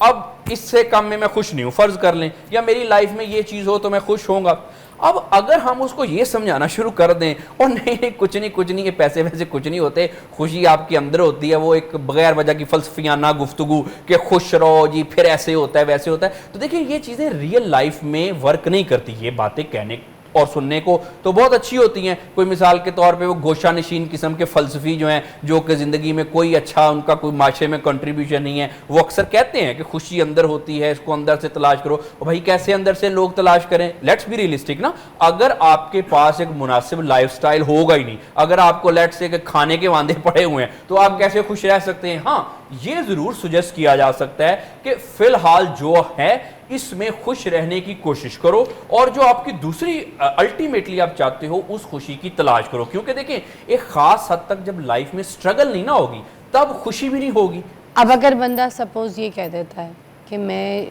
अब इससे कम में मैं खुश नहीं हूँ, फ़र्ज़ कर लें, या मेरी लाइफ में ये चीज़ हो तो मैं खुश होऊंगा। अब अगर हम उसको ये समझाना शुरू कर दें और नहीं नहीं कुछ नहीं, ये पैसे वैसे कुछ नहीं होते, खुशी आपके अंदर होती है, वो एक बगैर वजह की फलसफियाना गुफ्तगू कि खुश रहो जी, फिर ऐसे होता है वैसे होता है, तो देखिए ये चीज़ें रियल लाइफ में वर्क नहीं करती। ये बातें कहने और सुनने को तो बहुत अच्छी होती हैं, कोई मिसाल के तौर पे वो गोशा नशीन किस्म के फ़लसफ़ी जो हैं, जो कि ज़िंदगी में कोई अच्छा उनका कोई माशरे में कंट्रीब्यूशन नहीं है, वो अक्सर कहते हैं कि खुशी अंदर होती है, इसको अंदर से तलाश करो। और भाई कैसे अंदर से लोग तलाश करें? लेट्स बी रियलिस्टिक ना, अगर आपके पास एक मुनासिब लाइफस्टाइल होगा ही नहीं, अगर आपको लेट्स से खाने के वांदे पड़े हुए हैं, तो आप कैसे खुश रह सकते हैं? हाँ, ये ज़रूर सुजेस्ट किया जा सकता है कि फ़िलहाल जो है इसमें खुश रहने की कोशिश करो, और जो आपकी दूसरी अल्टीमेटली आप चाहते हो उस खुशी की तलाश करो। क्योंकि देखें, एक खास हद तक जब लाइफ में स्ट्रगल नहीं ना होगी, तब खुशी भी नहीं होगी। अब अगर बंदा सपोज ये कह देता है कि मैं,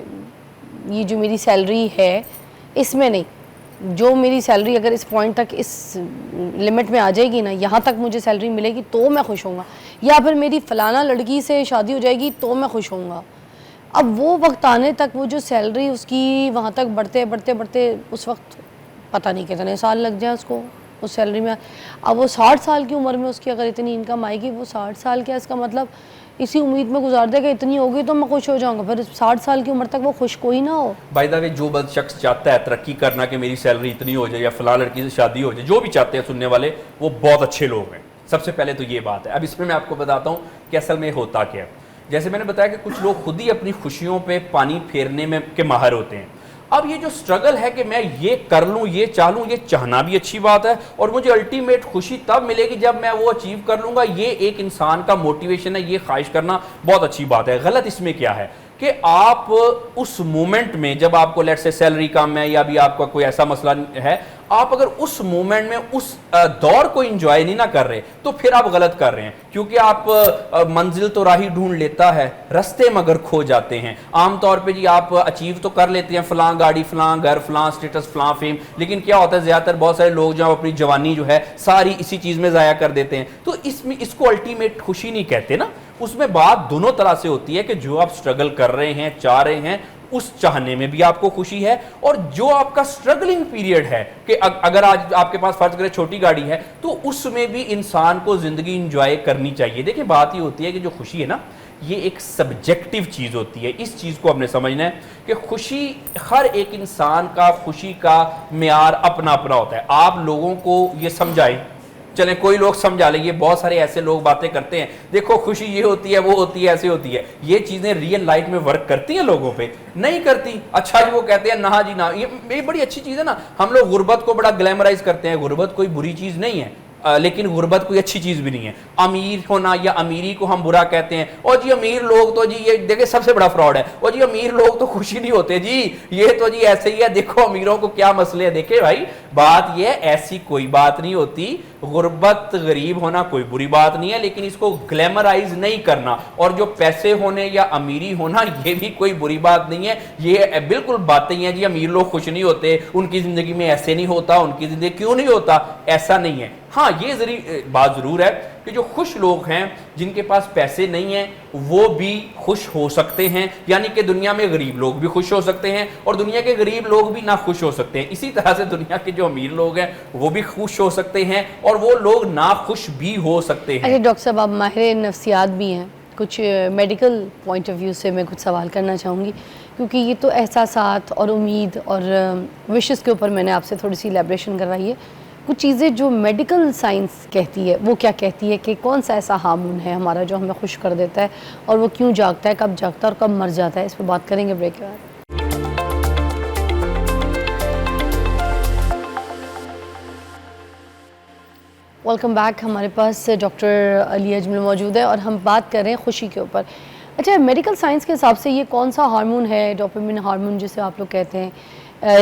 ये जो मेरी सैलरी है इसमें नहीं, जो मेरी सैलरी अगर इस पॉइंट तक, इस लिमिट में आ जाएगी ना, यहाँ तक मुझे सैलरी मिलेगी तो मैं खुश होऊंगा, या फिर मेरी फलाना लड़की से शादी हो जाएगी तो मैं खुश होऊंगा। अब वो वक्त आने तक वो जो सैलरी उसकी वहाँ तक बढ़ते बढ़ते बढ़ते उस वक्त पता नहीं कितने साल लग जाए उसको उस सैलरी में। अब वो 60 साल की उम्र में उसकी अगर इतनी इनकम आएगी, वो 60 साल क्या, इसका मतलब इसी उम्मीद में गुजार देगा इतनी होगी तो मैं खुश हो जाऊंगा, फिर 60 साल की उम्र तक वो खुश कोई ना हो। बाय द वे, जो बंद शख्स चाहता है तरक्की करना कि मेरी सैलरी इतनी हो जाए या फलां लड़की से शादी हो जाए, जो भी चाहते हैं सुनने वाले, वो बहुत अच्छे लोग हैं। सबसे पहले तो ये बात है। अब इसमें मैं आपको बताता हूँ कि असल में होता क्या है। जैसे मैंने बताया कि कुछ लोग खुद ही अपनी खुशियों पे पानी फेरने में के माहिर होते हैं। अब ये जो स्ट्रगल है कि मैं ये कर लूँ, ये चाहूँ, ये चाहना भी अच्छी बात है, और मुझे अल्टीमेट खुशी तब मिलेगी जब मैं वो अचीव कर लूँगा, ये एक इंसान का मोटिवेशन है, ये ख्वाहिश करना बहुत अच्छी बात है। गलत इसमें क्या है कि आप उस मोमेंट में, जब आपको लेट्स से सैलरी कम है या भी आपका कोई ऐसा मसला है, आप अगर उस मोमेंट में उस दौर को एंजॉय नहीं ना कर रहे, तो फिर आप गलत कर रहे हैं। क्योंकि आप मंजिल तो राही ढूंढ लेता है, रास्ते मगर खो जाते हैं। आमतौर पे जी आप अचीव तो कर लेते हैं, फलां गाड़ी, फलां घर, फलां स्टेटस, फलां फेम, लेकिन क्या होता है, ज़्यादातर बहुत सारे लोग जो अपनी जवानी जो है सारी इसी चीज़ में ज़ाया कर देते हैं। तो इसमें इसको अल्टीमेट खुशी नहीं कहते ना। उसमें बात दोनों तरह से होती है कि जो आप स्ट्रगल कर रहे हैं, चाह रहे हैं, उस चाहने में भी आपको खुशी है, और जो आपका स्ट्रगलिंग पीरियड है कि अगर आज आपके पास फर्ज करें छोटी गाड़ी है, तो उसमें भी इंसान को जिंदगी एंजॉय करनी चाहिए। देखिए, बात ये होती है कि जो खुशी है ना, ये एक सब्जेक्टिव चीज़ होती है। इस चीज़ को हमने समझना है कि खुशी, हर एक इंसान का खुशी का मेयार अपना अपना होता है। आप लोगों को ये समझाएं, चलें कोई लोग समझा लेंगे, बहुत सारे ऐसे लोग बातें करते हैं, देखो खुशी ये होती है, वो होती है, ऐसे होती है। ये चीज़ें रियल लाइफ में वर्क करती हैं? लोगों पे नहीं करती। अच्छा जी, वो कहते हैं ना जी ना, ये बड़ी अच्छी चीज़ है ना। हम लोग गुर्बत को बड़ा ग्लैमराइज करते हैं। गुर्बत कोई बुरी चीज़ नहीं है, लेकिन गुर्बत कोई अच्छी चीज़ भी नहीं है। अमीर होना या अमीरी को हम बुरा कहते हैं, और जी अमीर लोग तो जी, ये देखिए सबसे बड़ा फ्रॉड है, और जी अमीर लोग तो खुशी नहीं होते जी, ये तो जी ऐसे ही है, देखो अमीरों को क्या मसले हैं। देखिए भाई, बात ये, ऐसी कोई बात नहीं होती। गुर्बत, गरीब होना कोई बुरी बात नहीं है, लेकिन इसको ग्लैमराइज नहीं करना। और जो पैसे होने या अमीरी होना, ये भी कोई बुरी बात नहीं है। ये बिल्कुल बातें हैं जी, अमीर लोग खुश नहीं होते, उनकी ज़िंदगी में ऐसे नहीं होता, उनकी ज़िंदगी क्यों नहीं होता, ऐसा नहीं है। हाँ, ये बात ज़रूर है कि जो खुश लोग हैं, जिनके पास पैसे नहीं हैं, वो भी खुश हो सकते हैं। यानी कि दुनिया में गरीब लोग भी खुश हो सकते हैं, और दुनिया के गरीब लोग भी ना खुश हो सकते हैं। इसी तरह से दुनिया के जो अमीर लोग हैं, वो भी खुश हो सकते हैं, और वो लोग ना खुश भी हो सकते हैं। अच्छा डॉक्टर साहब, आप माहिर नफ्सियात भी हैं, कुछ मेडिकल पॉइंट ऑफ व्यू से मैं कुछ सवाल करना चाहूँगी, क्योंकि ये तो एहसासात और उम्मीद और विशेस के ऊपर मैंने आपसे थोड़ी सी इलेब्रेशन करवाई है। कुछ चीज़ें जो मेडिकल साइंस कहती है वो क्या कहती है कि कौन सा ऐसा हार्मोन है हमारा जो हमें खुश कर देता है और वो क्यों जागता है, कब जागता है और कब मर जाता है, इस पर बात करेंगे ब्रेक के बाद। Welcome back. हमारे पास डॉक्टर अली अजमल मौजूद है और हम बात कर रहे हैं खुशी के ऊपर। अच्छा, मेडिकल साइंस के हिसाब से ये कौन सा हार्मोन है, डोपामिन हार्मोन जिसे आप लोग कहते हैं,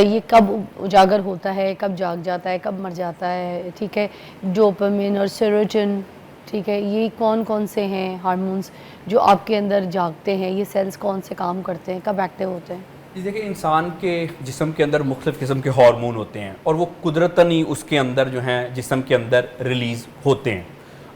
ये कब उजागर होता है, कब जाग जाता है, कब मर जाता है, ठीक है? डोपामिन और सेरोटोनिन, ठीक है, ये कौन कौन से हैं हार्मोन्स जो आपके अंदर जागते हैं? ये सेल्स कौन से काम करते हैं, कब एक्टिव होते हैं? जी देखिए, इंसान के जिस्म के अंदर मुख्तलिफ़ किस्म के हार्मोन होते हैं और वो कुदरतन ही उसके अंदर जो हैं जिस्म के अंदर रिलीज़ होते हैं।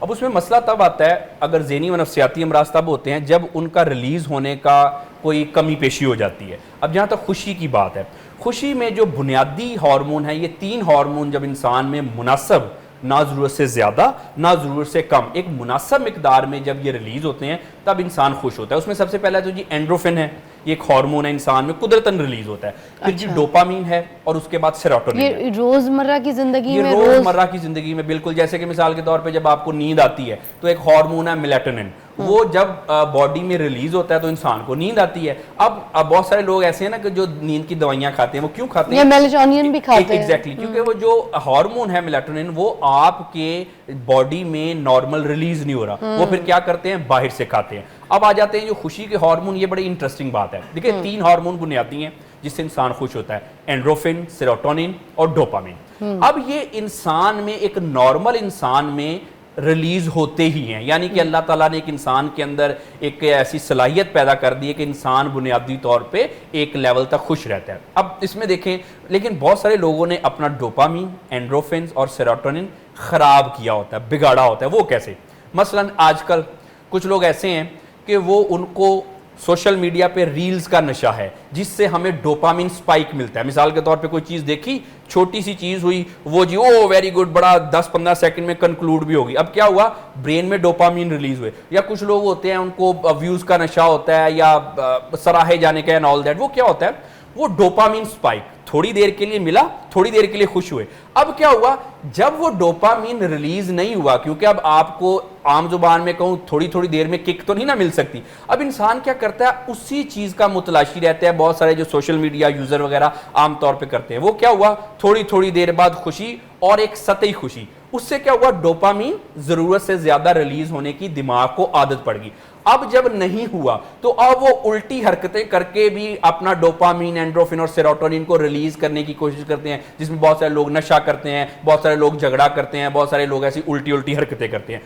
अब उसमें मसला तब आता है, अगर ज़हनी व नफ्सियाती अमराज तब होते हैं जब उनका रिलीज़ होने का कोई कमी पेशी हो जाती है। अब जहाँ तक खुशी की बात है, खुशी में जो बुनियादी हार्मोन है, ये 3 हार्मोन जब इंसान में मुनासब, ना ज़रूरत से ज़्यादा ना ज़रूरत से कम, एक मुनासब मिकदार में जब ये रिलीज़ होते हैं तब इंसान खुश होता है। उसमें सबसे पहला तो जी एंड्रोफिन है, ये एक हार्मोन है, इंसान में कुदरतन रिलीज होता है। फिर जी डोपामीन है और उसके बाद सेरोटोनिन। ये रोजमर्रा की जिंदगी में, रोजमर्रा की जिंदगी में बिल्कुल, जैसे कि मिसाल के तौर पे जब आपको नींद आती है तो एक हार्मोन है मेलाटोनिन, वो जब बॉडी में रिलीज होता है तो इंसान को नींद आती है। अब बहुत सारे लोग ऐसे हैं ना कि जो नींद की दवाइयां खाते हैं, वो क्यों खाते हैं? मेलाटोनिन भी खाते हैं। एग्जैक्टली, क्योंकि वो जो हार्मोन है मेलाटोनिन वो आपके बॉडी में नॉर्मल रिलीज नहीं हो रहा, वो फिर क्या करते हैं, बाहर से खाते हैं। अब आ जाते हैं जो खुशी के हार्मोन, ये बड़ी इंटरेस्टिंग बात है। देखिए 3 हार्मोन बुनियादी हैं जिससे इंसान खुश होता है, एंड्रोफिन, सेरोटोनिन और डोपामिन। अब ये इंसान में, एक नॉर्मल इंसान में रिलीज होते ही हैं, यानी कि अल्लाह ताला ने एक इंसान के अंदर एक ऐसी सलाहियत पैदा कर दी है कि इंसान बुनियादी तौर पे एक लेवल तक खुश रहता है। अब इसमें देखें, लेकिन बहुत सारे लोगों ने अपना डोपामिन, एंड्रोफिन और सेरोटोनिन खराब किया होता है, बिगाड़ा होता है। वो कैसे? मसलन आजकल कुछ लोग ऐसे हैं कि वो, उनको सोशल मीडिया पे रील्स का नशा है जिससे हमें डोपामिन स्पाइक मिलता है। मिसाल के तौर पे कोई चीज़ देखी, छोटी सी चीज़ हुई, वो जी ओ वेरी गुड, बड़ा 10-15 सेकंड में कंक्लूड भी होगी। अब क्या हुआ, ब्रेन में डोपामिन रिलीज हुए। या कुछ लोग होते हैं उनको व्यूज़ का नशा होता है या सराहे जाने का एंड ऑल दैट। वो क्या होता है, वो डोपामिन स्पाइक थोड़ी देर के लिए मिला, थोड़ी देर के लिए खुश हुए। अब क्या हुआ, जब वो डोपामिन रिलीज नहीं हुआ, क्योंकि अब आपको आम जुबान में कहूं थोड़ी थोड़ी देर में किक तो नहीं ना मिल सकती, अब इंसान क्या करता है, उसी चीज का मुतलाशी रहता है। बहुत सारे जो सोशल मीडिया यूजर वगैरह आमतौर पे करते हैं, वो क्या हुआ, थोड़ी थोड़ी देर बाद खुशी और एक सतही खुशी, उससे क्या हुआ, डोपामिन जरूरत से ज्यादा रिलीज होने की दिमाग को आदत पड़ गई। अब जब नहीं हुआ तो अब वो उल्टी हरकतें करके भी अपना डोपामिन, एंड्रोफिन और सेरोटोनिन को रिलीज करने की कोशिश करते हैं, जिसमें बहुत सारे लोग नशा करते हैं, बहुत सारे लोग झगड़ा करते हैं, बहुत सारे लोग ऐसी उल्टी उल्टी हरकतें करते हैं।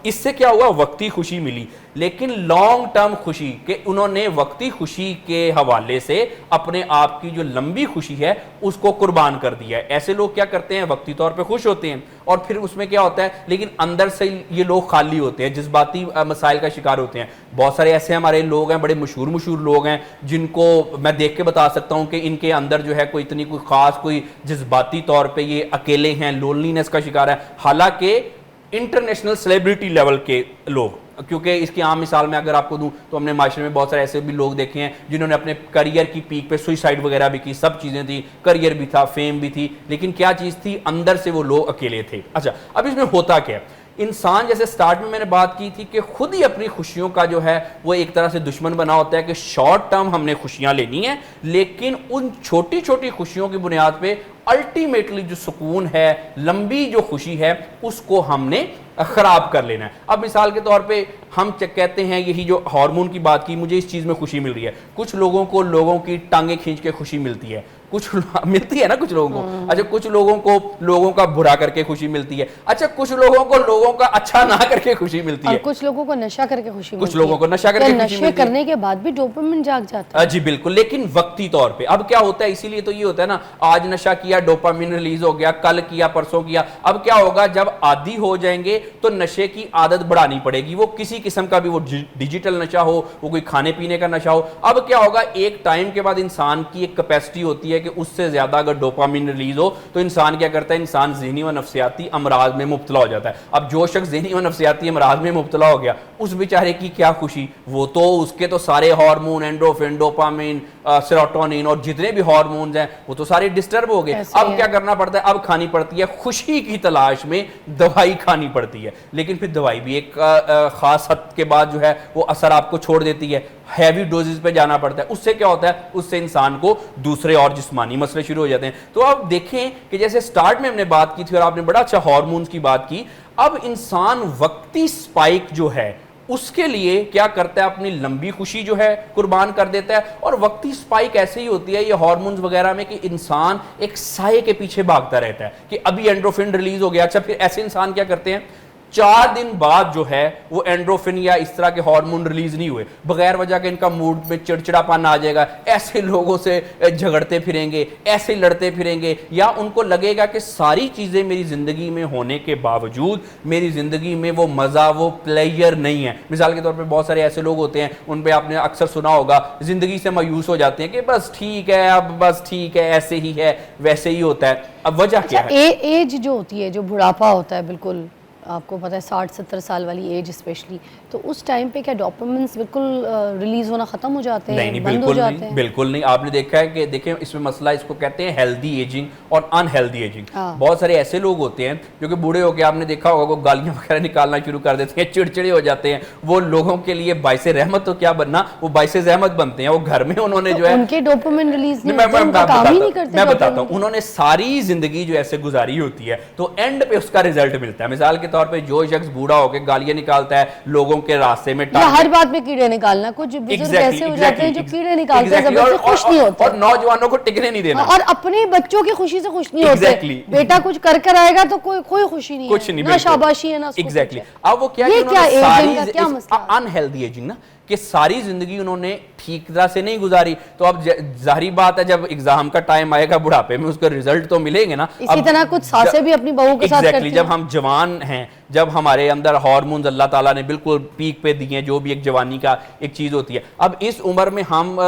इससे क्या हुआ, वक्ती खुशी मिली, लेकिन लॉन्ग टर्म खुशी के उन्होंने वक्ती खुशी के हवाले से अपने आप की जो लंबी खुशी है उसको कुर्बान कर दिया है। ऐसे लोग क्या करते हैं, वक्ती तौर पे खुश होते हैं और फिर उसमें क्या होता है, लेकिन अंदर से ये लोग खाली होते हैं, जज्बाती मसाइल का शिकार होते हैं। बहुत सारे ऐसे हमारे लोग हैं, बड़े मशहूर लोग हैं, जिनको मैं देख के बता सकता हूं कि इनके अंदर जो है कोई इतनी कोई खास, कोई जज्बाती तौर पे ये अकेले हैं, लोनलीनेस का शिकार है, हालांकि इंटरनेशनल सेलिब्रिटी लेवल के लोग। क्योंकि इसकी आम मिसाल में अगर आपको दूं तो हमने माशरे में बहुत सारे ऐसे भी लोग देखे हैं जिन्होंने अपने करियर की पीक पे सुसाइड वगैरह भी की, सब चीज़ें थी, करियर भी था, फेम भी थी, लेकिन क्या चीज़ थी, अंदर से वो लोग अकेले थे। अच्छा, अब इसमें होता क्या है, इंसान, जैसे स्टार्ट में मैंने बात की थी कि खुद ही अपनी खुशियों का जो है वो एक तरह से दुश्मन बना होता है कि शॉर्ट टर्म हमने खुशियां लेनी है, लेकिन उन छोटी छोटी खुशियों की बुनियाद पे अल्टीमेटली जो सुकून है, लंबी जो खुशी है, उसको हमने खराब कर लेना है। अब मिसाल के तौर पे हम कहते हैं, यही जो हार्मोन की बात की, मुझे इस चीज में खुशी मिल रही है, कुछ लोगों को लोगों की टांगे खींच के खुशी मिलती है, कुछ मिलती है ना कुछ लोगों को। अच्छा, कुछ लोगों को लोगों का बुरा करके खुशी मिलती है। अच्छा, कुछ लोगों को लोगों का अच्छा ना करके खुशी मिलती है, कुछ लोगों को नशा करके खुशी मिलती है, कुछ लोगों को नशा करके खुशी मिलती है, करने के बाद भी डोपामिन जाग जाता है। जी बिल्कुल, लेकिन वक्ती तौर पे। अब क्या होता है, इसीलिए तो ये होता है ना, आज नशा किया, डोपामिन रिलीज हो गया, कल किया, परसों किया, अब क्या होगा, जब आदी हो जाएंगे तो नशे की आदत बढ़ानी पड़ेगी। वो किसी किस्म का भी, वो डिजिटल नशा हो, वो कोई खाने पीने का नशा हो। अब क्या होगा, एक टाइम के बाद इंसान की एक कैपेसिटी होती है है कि उससे ज़्यादा अगर डोपामिन रिलीज हो तो इंसान क्या करता है, इंसान ज़हनी व नफ्सियाती अमराज में मुब्तला हो जाता है। अब जो शख्स ज़हनी व नफ्सियाती अमराज में मुब्तला हो गया, उस बेचारे की क्या खुशी, वो तो उसके तो सारे हार्मोन, एंडोफिन, डोपामिन, सेरोटोनिन और जितने भी हार्मोन्स हैं वो तो सारे डिस्टर्ब हो गए। अब क्या करना पड़ता है, अब खानी पड़ती है खुशी की तलाश में दवाई खानी पड़ती है, लेकिन फिर दवाई भी एक खास हद के बाद जो है वो असर आपको छोड़ देती है, हैवी डोजेस पे जाना पड़ता है। उससे क्या होता है, उससे इंसान को दूसरे और जिस्मानी मसले शुरू हो जाते हैं। तो आप देखें कि जैसे स्टार्ट में हमने बात की थी और आपने बड़ा अच्छा हार्मोन्स की बात की, अब इंसान वक्ती स्पाइक जो है उसके लिए क्या करता है, अपनी लंबी खुशी जो है कुर्बान कर देता है। और वक्ती स्पाइक ऐसे ही होती है ये हार्मोन्स वगैरह में कि इंसान एक साये के पीछे भागता रहता है कि अभी एंड्रोफिन रिलीज हो गया। अच्छा, फिर ऐसे इंसान क्या करते हैं, 4 दिन बाद जो है वो एंड्रोफिन या इस तरह के हार्मोन रिलीज नहीं हुए, बगैर वजह के इनका मूड में चिड़चिड़ापन आ जाएगा, ऐसे लोगों से झगड़ते फिरेंगे, ऐसे लड़ते फिरेंगे, या उनको लगेगा कि सारी चीजें मेरी जिंदगी में होने के बावजूद मेरी जिंदगी में वो मजा, वो प्लेयर नहीं है। मिसाल के तौर पे बहुत सारे ऐसे लोग होते हैं, उन पे आपने अक्सर सुना होगा, जिंदगी से मायूस हो जाते हैं कि बस ठीक है, अब बस ठीक है, ऐसे ही है, वैसे ही होता है। अब वजह क्या है, एज जो होती है, जो बुढ़ापा होता है, बिल्कुल आपको पता है 60-70 साल वाली एज स्पेशली, तो उस टाइम पे क्या डोपामिन्स बिल्कुल रिलीज होना खत्म हो जाते हैं? नहीं, बिल्कुल नहीं, बिल्कुल नहीं। आपने देखा है कि देखें इसमें मसला, इसको कहते हैं हेल्दी एजिंग और अनहेल्दी एजिंग। बहुत सारे ऐसे लोग होते हैं जो कि बूढ़े होकर, आपने देखा होगा, वो गालियां वगैरह निकालना शुरू कर देते हैं, चिड़चिड़े हो जाते हैं। वो लोगों के लिए बाइसे रहमत तो क्या बनना, वो बाइसे रहमत बनते हैं। वो घर में उन्होंने जो है उनके डोपामिन रिलीज नहीं होता, उनका काम ही नहीं करते। मैं बताता हूँ, उन्होंने सारी जिंदगी जो ऐसे गुजारी होती है तो एंड पे उसका रिजल्ट मिलता है। मिसाल के तौर पे जो शख्स बूढ़ा होकर गालियां निकालता है लोगों के रास्ते में, हर बात में कीड़े निकालना, कुछ बुजुर्ग ऐसे हो जाते हैं जो कीड़े निकालते हैं, जबरदस्ती खुश नहीं होते, और नौजवानों को टिकने नहीं देना, और अपने बच्चों की खुशी से खुश नहीं होते। बेटा कुछ कर कर आएगा तो कोई खुशी नहीं, कुछ नहीं, ना शाबाशी है ना। एग्जैक्टली। अब वो क्या, अनहेल्दी एजिंग ना, कि सारी जिंदगी उन्होंने ठीक तरह से नहीं गुजारी, तो अब जाहिर बात है जब एग्जाम का टाइम आएगा बुढ़ापे में, उसका रिजल्ट तो मिलेंगे ना। इसी तरह कुछ सासें भी अपनी बहू के साथ करती हैं। जब हम जवान हैं, जब हमारे अंदर हार्मोन्स अल्लाह ताला ने बिल्कुल पीक पे दिए हैं, जो भी एक जवानी का एक चीज होती है, अब इस उम्र में हम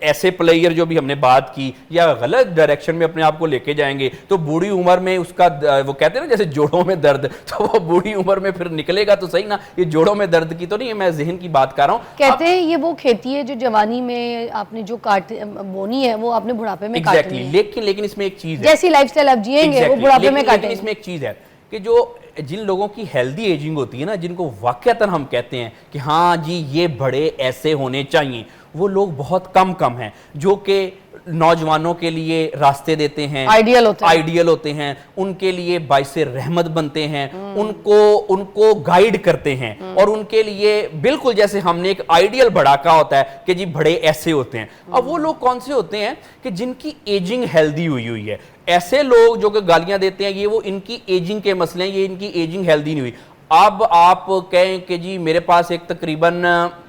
ऐसे प्लेयर जो भी हमने बात की या गलत डायरेक्शन में अपने आप को लेके जाएंगे, तो बूढ़ी उम्र में उसका, वो कहते हैं ना जैसे जोड़ों में दर्द, तो वो बूढ़ी उम्र में फिर निकलेगा तो सही ना। ये जोड़ों में दर्द की तो नहीं है, मैं ज़हन की बात कर रहा हूँ। कहते हैं ये वो खेती है जो जवानी में आपने जो बोनी है वो आपने बुढ़ापे में काटनी है। लेकिन इसमें एक चीज है, जैसी लाइफस्टाइल आप जिएंगे वो बुढ़ापे में काटेंगे। इसमें एक चीज है कि जो जिन लोगों की हेल्दी एजिंग होती है ना, जिनको वाकयातन हम कहते हैं कि हाँ जी ये बड़े ऐसे होने चाहिए, वो लोग बहुत कम हैं जो कि नौजवानों के लिए रास्ते देते हैं, आइडियल होते हैं, उनके लिए बाइसे रहमत बनते हैं, उनको गाइड करते हैं, और उनके लिए बिल्कुल जैसे हमने एक आइडियल बढ़ाका होता है कि जी बड़े ऐसे होते हैं। अब वो लोग कौन से होते हैं कि जिनकी एजिंग हेल्दी हुई है। ऐसे लोग जो कि गालियां देते हैं, ये वो इनकी एजिंग के मसले हैं, ये इनकी एजिंग हेल्दी नहीं हुई। अब आप कहें कि जी मेरे पास एक तकरीबन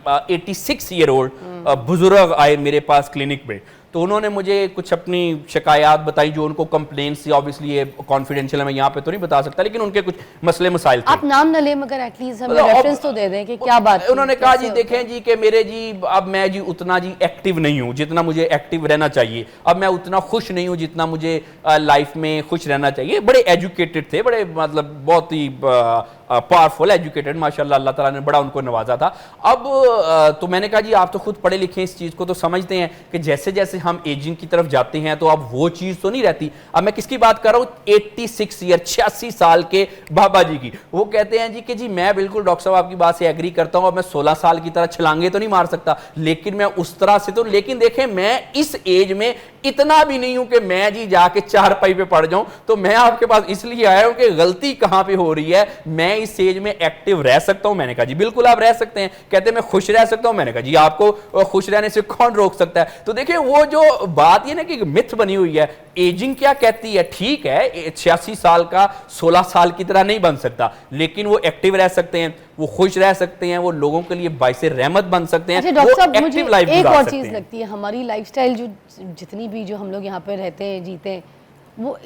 86 ईयर ओल्ड बुजुर्ग आए मेरे पास क्लिनिक पे, तो उन्होंने मुझे कुछ अपनी शिकायत बताई, जो उनको कंप्लेंट्स थी। ऑब्वियसली ये कॉन्फिडेंशियल है, मैं यहाँ पे तो नहीं बता सकता, लेकिन उनके कुछ मसले मसाइल थे। आप नाम न ले मगर एटलीस्ट हमें रेफरेंस तो दे दें कि क्या बात। उन्होंने कहा जी देखें जी कि मेरे जी अब मैं जी उतना जी एक्टिव नहीं हूँ जितना मुझे एक्टिव रहना चाहिए, अब मैं उतना खुश नहीं हूँ जितना मुझे लाइफ में खुश रहना चाहिए। बड़े एजुकेटेड थे, बड़े मतलब बहुत ही पावरफुल एजुकेटेड, माशाल्लाह, अल्लाह ताला ने बड़ा उनको नवाजा था। अब तो मैंने कहा जी आप तो खुद पढ़े लिखे इस चीज़ को तो समझते हैं कि जैसे जैसे हम एजिंग की तरफ जाते हैं तो अब वो चीज़ तो नहीं रहती। अब मैं किसकी बात कर रहा हूँ, 86 ईयर 86 साल के बाबा जी की। वो कहते हैं जी कि जी मैं बिल्कुल डॉक्टर साहब आपकी बात से एग्री करता हूँ, अब मैं 16 साल की तरह छलांगे तो नहीं मार सकता, लेकिन मैं उस तरह से तो, लेकिन देखें मैं इस एज में इतना भी नहीं हूं कि मैं जी जाके चारपाई पे पड़ जाऊं। तो मैं आपके पास इसलिए आया हूं कि गलती कहां पे हो रही है, मैं इस एज में एक्टिव रह सकता हूं। मैंने कहा जी बिल्कुल आप रह सकते हैं। कहते मैं खुश रह सकता हूं। मैंने कहा जी आपको खुश रहने से कौन रोक सकता है। तो देखिए वो जो बात ये ना कि मिथ बनी हुई है, एजिंग क्या कहती है, ठीक है 86 साल का 16 साल की तरह नहीं बन सकता, लेकिन वो एक्टिव रह सकते हैं, वो खुश रह सकते हैं, वो लोगों के लिए बाइसे रहमत बन सकते हैं। डॉक्टर साहब मुझे एक और चीज लगती है, हमारी लाइफस्टाइल जो जितनी भी जो हम लोग यहाँ पे रहते हैं जीते हैं, वो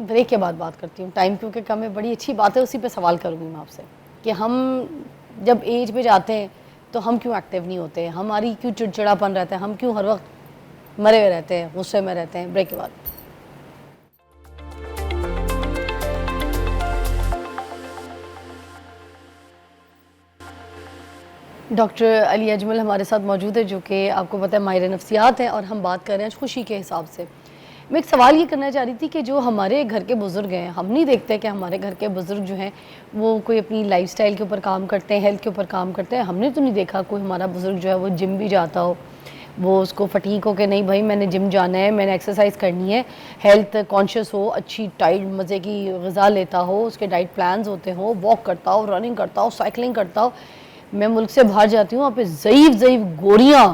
ब्रेक के बाद बात करती हूँ, टाइम क्योंकि कम है, बड़ी अच्छी बात है, उसी पे सवाल करूँगी मैं आपसे कि हम जब एज पे जाते हैं तो हम क्यों एक्टिव नहीं होते, हमारी क्यों चिड़चिड़ापन रहता है, हम क्यों हर वक्त मरे हुए रहते हैं, गुस्से में रहते हैं। ब्रेक के बाद डॉक्टर अली अजमल हमारे साथ मौजूद है, जो कि आपको पता है माहिर नफ्सियात हैं, और हम बात कर रहे हैं खुशी के हिसाब से। मैं एक सवाल ये करना चाह रही थी कि जो हमारे घर के बुज़ुर्ग हैं, हम नहीं देखते कि हमारे घर के बुज़ुर्ग जो हैं वो कोई अपनी लाइफस्टाइल के ऊपर काम करते हैं, हेल्थ के ऊपर काम करते हैं। हमने तो नहीं देखा कोई हमारा बुज़ुर्ग जो है वो जिम भी जाता हो, वो उसको फटीक हो कि नहीं भाई मैंने जिम जाना है, मैंने एक्सरसाइज करनी है, हेल्थ कॉन्शियस हो, अच्छी टाइट मज़े की ग़िज़ा लेता हो, उसके डाइट प्लान्स होते हो, वॉक करता हो, रनिंग करता हो, साइकिलिंग करता हो। मैं मुल्क से बाहर जाती हूँ, वहाँ पे ज़ईफ़ गोरियाँ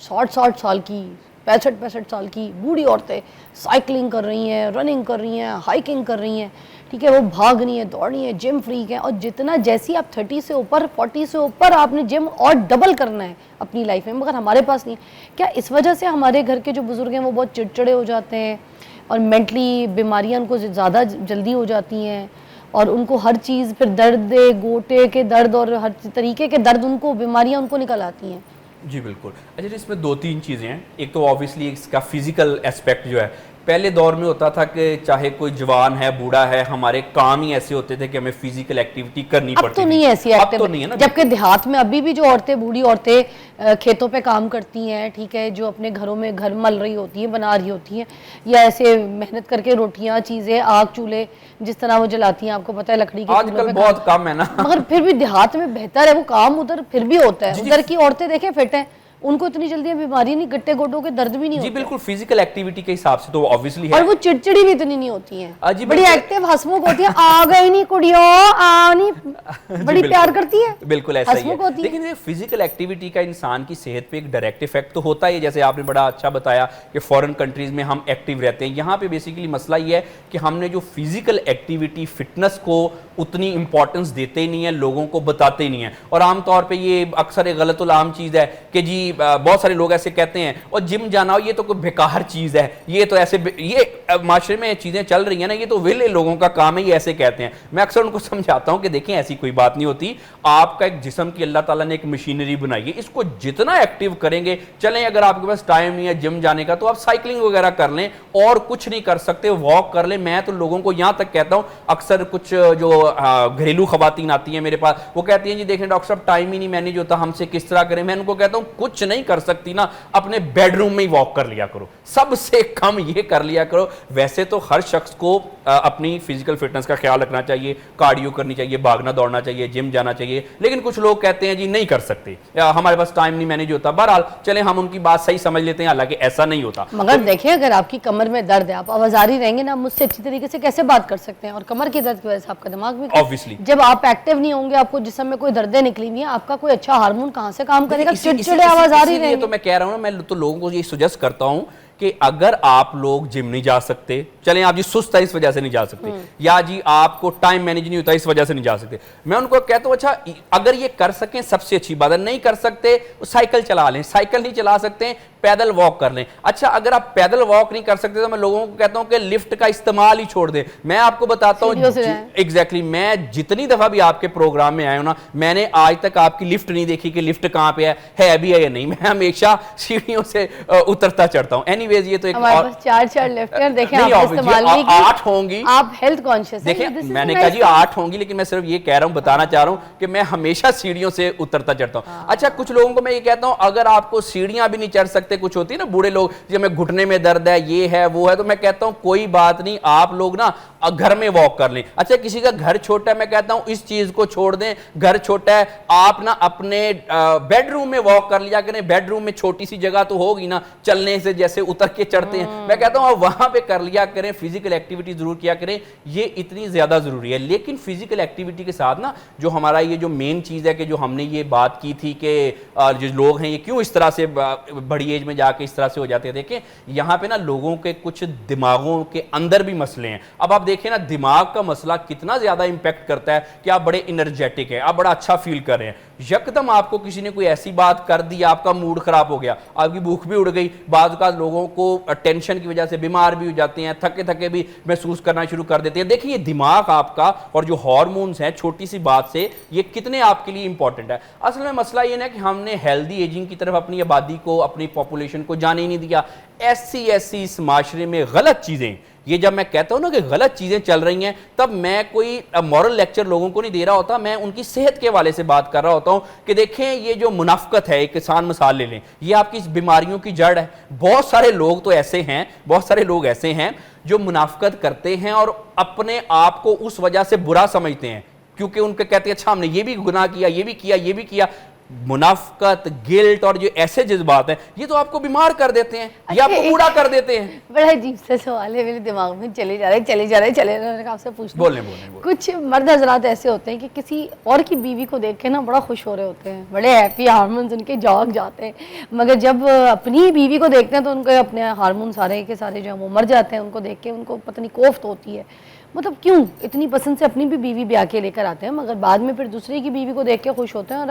60 साल की, 65 साल की बूढ़ी औरतें साइकिलिंग कर रही हैं, रनिंग कर रही हैं, हाइकिंग कर रही हैं, ठीक है, वो भाग रही हैं, दौड़ रही हैं, जिम फ्रीक हैं। और जितना जैसी आप 30 से ऊपर 40 से ऊपर आपने जिम और डबल करना है अपनी लाइफ में, मगर हमारे पास नहीं। क्या इस वजह से हमारे घर के जो बुज़ुर्ग हैं वो बहुत चिड़चिड़े हो जाते हैं और मेंटली बीमारियाँ उनको ज़्यादा जल्दी हो जाती हैं, और उनको हर चीज़ फिर दर्द, गोटे के दर्द और हर तरीके के दर्द, उनको बीमारियाँ उनको निकल आती हैं? जी बिल्कुल। अच्छा, इसमें दो तीन चीज़ें हैं। एक तो ऑब्वियसली इसका फिजिकल एस्पेक्ट जो है, पहले दौर में होता था कि चाहे कोई जवान है, बूढ़ा है, हमारे काम ही ऐसे होते थे कि हमें फिजिकल एक्टिविटी करनी पड़ती थी। अब तो नहीं ऐसी अब तो नहीं है ना। जबकि देहात में अभी भी जो औरतें, बूढ़ी औरतें खेतों पे काम करती हैं, ठीक है, जो अपने घरों में घर मल रही होती हैं, बना रही होती हैं, या ऐसे मेहनत करके रोटियां, चीज़ें, आग चूल्हे जिस तरह वो जलाती हैं, आपको पता है लकड़ी के आजकल बहुत कम है ना। मगर फिर भी देहात में बेहतर है, वो काम उधर फिर भी होता है। उधर की औरतें देखें फिट हैं, उनको इतनी जल्दी बीमारी नहीं, गट्टे गोडों के दर्द भी नहीं होते। जी बिल्कुल, फिजिकल एक्टिविटी के हिसाब से तो ऑब्वियसली है। और वो चिड़चिड़ी भी इतनी नहीं होती हैं, जी बड़ी एक्टिव हंसमुख होती है। आ गई नहीं कुड़ियों, आ नहीं, बड़ी प्यार करती है, बिल्कुल ऐसा ही है। लेकिन ये फिजिकल एक्टिविटी का इंसान की सेहत पे एक डायरेक्ट इफेक्ट तो होता ही है। जैसे आपने बड़ा अच्छा बताया कि फॉरेन कंट्रीज में हम एक्टिव रहते हैं, यहाँ पे बेसिकली मसला ये है कि हमने जो फिजिकल एक्टिविटी, फिटनेस को उतनी इंपॉर्टेंस देते ही नहीं है, लोगों को बताते ही नहीं है। और आमतौर पर ये अक्सर एक गलतुल आम चीज़ है कि जी बहुत सारे लोग ऐसे कहते हैं और जिम जाना हो ये तो कोई बेकार चीज है, ये तो ऐसे, ये माशरे में चीजें चल रही है ना, ये तो विले लोगों का काम है, ये ऐसे कहते हैं। मैं अक्सर उनको समझाता हूं कि देखें ऐसी कोई बात नहीं होती। आपका एक जिस्म की अल्लाह ताला ने एक मशीनरी बनाई है, इसको जितना एक्टिव करेंगे, चलें अगर आपके पास टाइम नहीं है जिम जाने का तो आप साइकिलिंग वगैरह कर लें, और कुछ नहीं कर सकते वॉक कर लें। मैं तो लोगों को यहां तक कहता हूं, अक्सर कुछ जो घरेलू खवातीन आती हैं मेरे पास, वो कहती हैं जी देखें डॉक्टर साहब टाइम ही नहीं मैनेज होता, हमसे किस तरह करें। मैं उनको कहता हूं कुछ नहीं कर सकती ना, अपने बेडरूम में ही वॉक कर लिया करो, सबसे कम ये कर लिया करो। वैसे तो हर शख्स को अपनी फिजिकल फिटनेस का ख्याल रखना चाहिए, कार्डियो करनी चाहिए, भागना दौड़ना चाहिए, जिम जाना चाहिए, लेकिन कुछ लोग कहते हैं जी नहीं कर सकते या हमारे पास टाइम नहीं मैनेज होता। बहरहाल चले हम उनकी बात सही समझ लेते हैं, हालांकि ऐसा नहीं होता। मगर तो देखिए अगर आपकी कमर में दर्द है, आप आवाजारी रहेंगे ना, मुझसे अच्छी तरीके से कैसे बात कर सकते हैं? और कमर के दर्द की वजह से आपका दिमाग भी, ऑब्वियसली जब आप एक्टिव नहीं होंगे, आपको जिस्म में कोई दर्दें निकली हुई हैं, आपका कोई अच्छा हार्मोन कहां से काम करेगा? चिड़चिड़े आवाजारी रहेंगे। तो मैं कह रहा हूं ना, मैं तो लोगों को ये सजेस्ट करता हूं कि अगर आप लोग जिम नहीं जा सकते, चलें आप जी सुस्त है इस वजह से नहीं जा सकते, या जी आपको टाइम मैनेज नहीं होता इस वजह से नहीं जा सकते, मैं उनको कहता हूं अच्छा अगर ये कर सकें सबसे अच्छी बात है, नहीं कर सकते साइकिल चला लें, साइकिल नहीं चला सकते पैदल वॉक कर लें। अच्छा अगर आप पैदल वॉक नहीं कर सकते तो मैं लोगों को कहता हूं कि लिफ्ट का इस्तेमाल ही छोड़ दें। मैं आपको बताता हूं एग्जैक्टली, मैं जितनी दफा भी आपके प्रोग्राम में आया हूं ना, मैंने आज तक आपकी लिफ्ट नहीं देखी कि लिफ्ट कहां पे है भी है या नहीं। मैं हमेशा सीढ़ियों से उतरता चढ़ता हूं। एनीवेज ये तो एक हमारे पास 4 लिफ्ट हैं, देखें आप इस्तेमाल नहीं की, 8 होंगी, आप हेल्थ कॉन्शियस हैं। देखिए मैंने कहा जी 8 होंगी, लेकिन मैं सिर्फ ये कह रहा हूं, बताना चाह रहा हूं कि मैं हमेशा सीढ़ियों से उतरता चढ़ता हूं। अच्छा कुछ लोगों को मैं ये कहता हूं अगर आपको सीढ़ियां भी नहीं चढ़ सकते, कुछ होती है ना बूढ़े लोग जब मैं घुटने में दर्द है, ये है वो है, तो मैं कहता हूं कोई बात नहीं, आप लोग ना घर में वॉक कर लें। अच्छा किसी का घर छोटा है, मैं कहता हूं इस चीज को छोड़ दें, घर छोटा है, आप ना अपने बेडरूम में वॉक कर लिया करें। बेडरूम में छोटी सी जगह तो होगी ना, चलने से जैसे उतर के चढ़ते हैं, मैं कहता हूं आप वहां पे कर लिया करें, फिजिकल एक्टिविटी जरूर किया करें, ये इतनी ज्यादा जरूरी है। लेकिन फिजिकल एक्टिविटी के साथ ना जो हमारा ये जो मेन चीज है कि जो हमने ये बात की थी कि जो लोग हैं ये क्यों इस तरह से बड़ी एज में जाके इस तरह से हो जाते हैं, देखें यहां पे ना लोगों के कुछ दिमागों के अंदर भी मसले हैं। अब आप देखें ना, दिमाग का मसला कितना ज्यादा इंपैक्ट करता है कि आप बड़े एनर्जेटिक हैं, आप बड़ा अच्छा फील कर रहे हैं, यकदम आपको किसी ने कोई ऐसी बात कर दी, आपका मूड खराब हो गया, आपकी भूख भी उड़ गई। बाद का लोगों को टेंशन की वजह से बीमार भी हो जाते हैं, थके थके भी महसूस करना शुरू कर देते हैं। देखिए, दिमाग आपका और जो हार्मोन्स हैं, छोटी सी बात से ये कितने आपके लिए इंपॉर्टेंट है। असल में मसला ये ना कि हमने हेल्दी एजिंग की तरफ अपनी आबादी को, अपनी पॉपुलेशन को जाने ही नहीं दिया। ऐसी ऐसी इस माशरे में गलत चीजें, ये जब मैं कहता हूं ना कि गलत चीजें चल रही हैं, तब मैं कोई मॉरल लेक्चर लोगों को नहीं दे रहा होता, मैं उनकी सेहत के हवाले से बात कर रहा होता हूं कि देखें ये जो मुनाफकत है, एक किसान मिसाल ले लें, ये आपकी इस बीमारियों की जड़ है। बहुत सारे लोग तो ऐसे हैं, बहुत सारे लोग ऐसे हैं जो मुनाफकत करते हैं और अपने आप को उस वजह से बुरा समझते हैं, क्योंकि उनके कहते हैं अच्छा हमने ये भी गुनाह किया, ये भी किया, ये भी किया। मुनाफकत, गिल्ट और जो ऐसे जज्बात हैं, ये तो आपको बीमार कर देते हैं, ये आपको बूढ़ा कर देते हैं। बड़ा अजीब सा सवाल है, मेरे दिमाग में चले जा रहे मैंने कहा आपसे पूछ लूं। बोलें। कुछ मर्द हजरात ऐसे होते हैं कि किसी और की बीवी को देख के ना बड़ा खुश हो रहे होते हैं, बड़े हैप्पी, हार्मोन्स उनके जाग जाते हैं, मगर जब अपनी बीवी को देखते हैं तो उनको अपने हार्मोन सारे के सारे जो है वो मर जाते हैं। उनको देख के उनको पता नहीं कोफ्त होती है, मतलब क्यों इतनी पसंद से अपनी भी बीवी ब्याह के लेकर आते हैं, मगर बाद में फिर दूसरे की बीवी को देख के खुश होते हैं और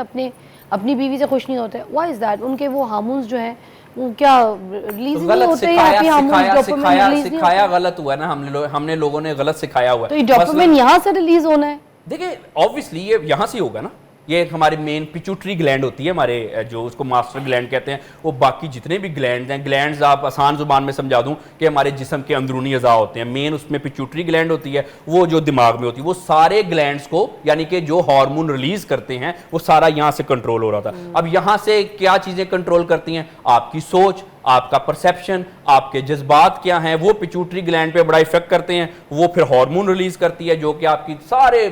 अपनी बीवी से खुश नहीं होते। Why is that? उनके वो हार्मोन्स जो हैं वो क्या रिलीज नहीं होते हैं? हैप्पी हार्मोन्स, डोपामिन रिलीज नहीं सिखाया गलत हुआ है ना, हमने लोगों ने गलत सिखाया हुआ है। तो ये डोपामिन यहाँ से रिलीज होना है। देखिए, ऑब्वियसली ये यहाँ से होगा ना, ये हमारी मेन पिट्यूटरी ग्लैंड होती है, हमारे जो उसको मास्टर ग्लैंड कहते हैं। वो बाकी जितने भी ग्लैंड हैं, ग्लैंड्स आप आसान जुबान में समझा दूं कि हमारे जिस्म के अंदरूनी अज़ा होते हैं। मेन उसमें पिट्यूटरी ग्लैंड होती है, वो जो दिमाग में होती है, वो सारे ग्लैंड्स को, यानी कि जो हार्मोन रिलीज करते हैं, वो सारा यहाँ से कंट्रोल हो रहा था। अब यहाँ से क्या चीज़ें कंट्रोल करती हैं? आपकी सोच, आपका परसेप्शन, आपके जज्बात क्या हैं, वो पिट्यूटरी ग्लैंड पे बड़ा इफेक्ट करते हैं। वो फिर हार्मोन रिलीज करती है जो कि आपकी सारे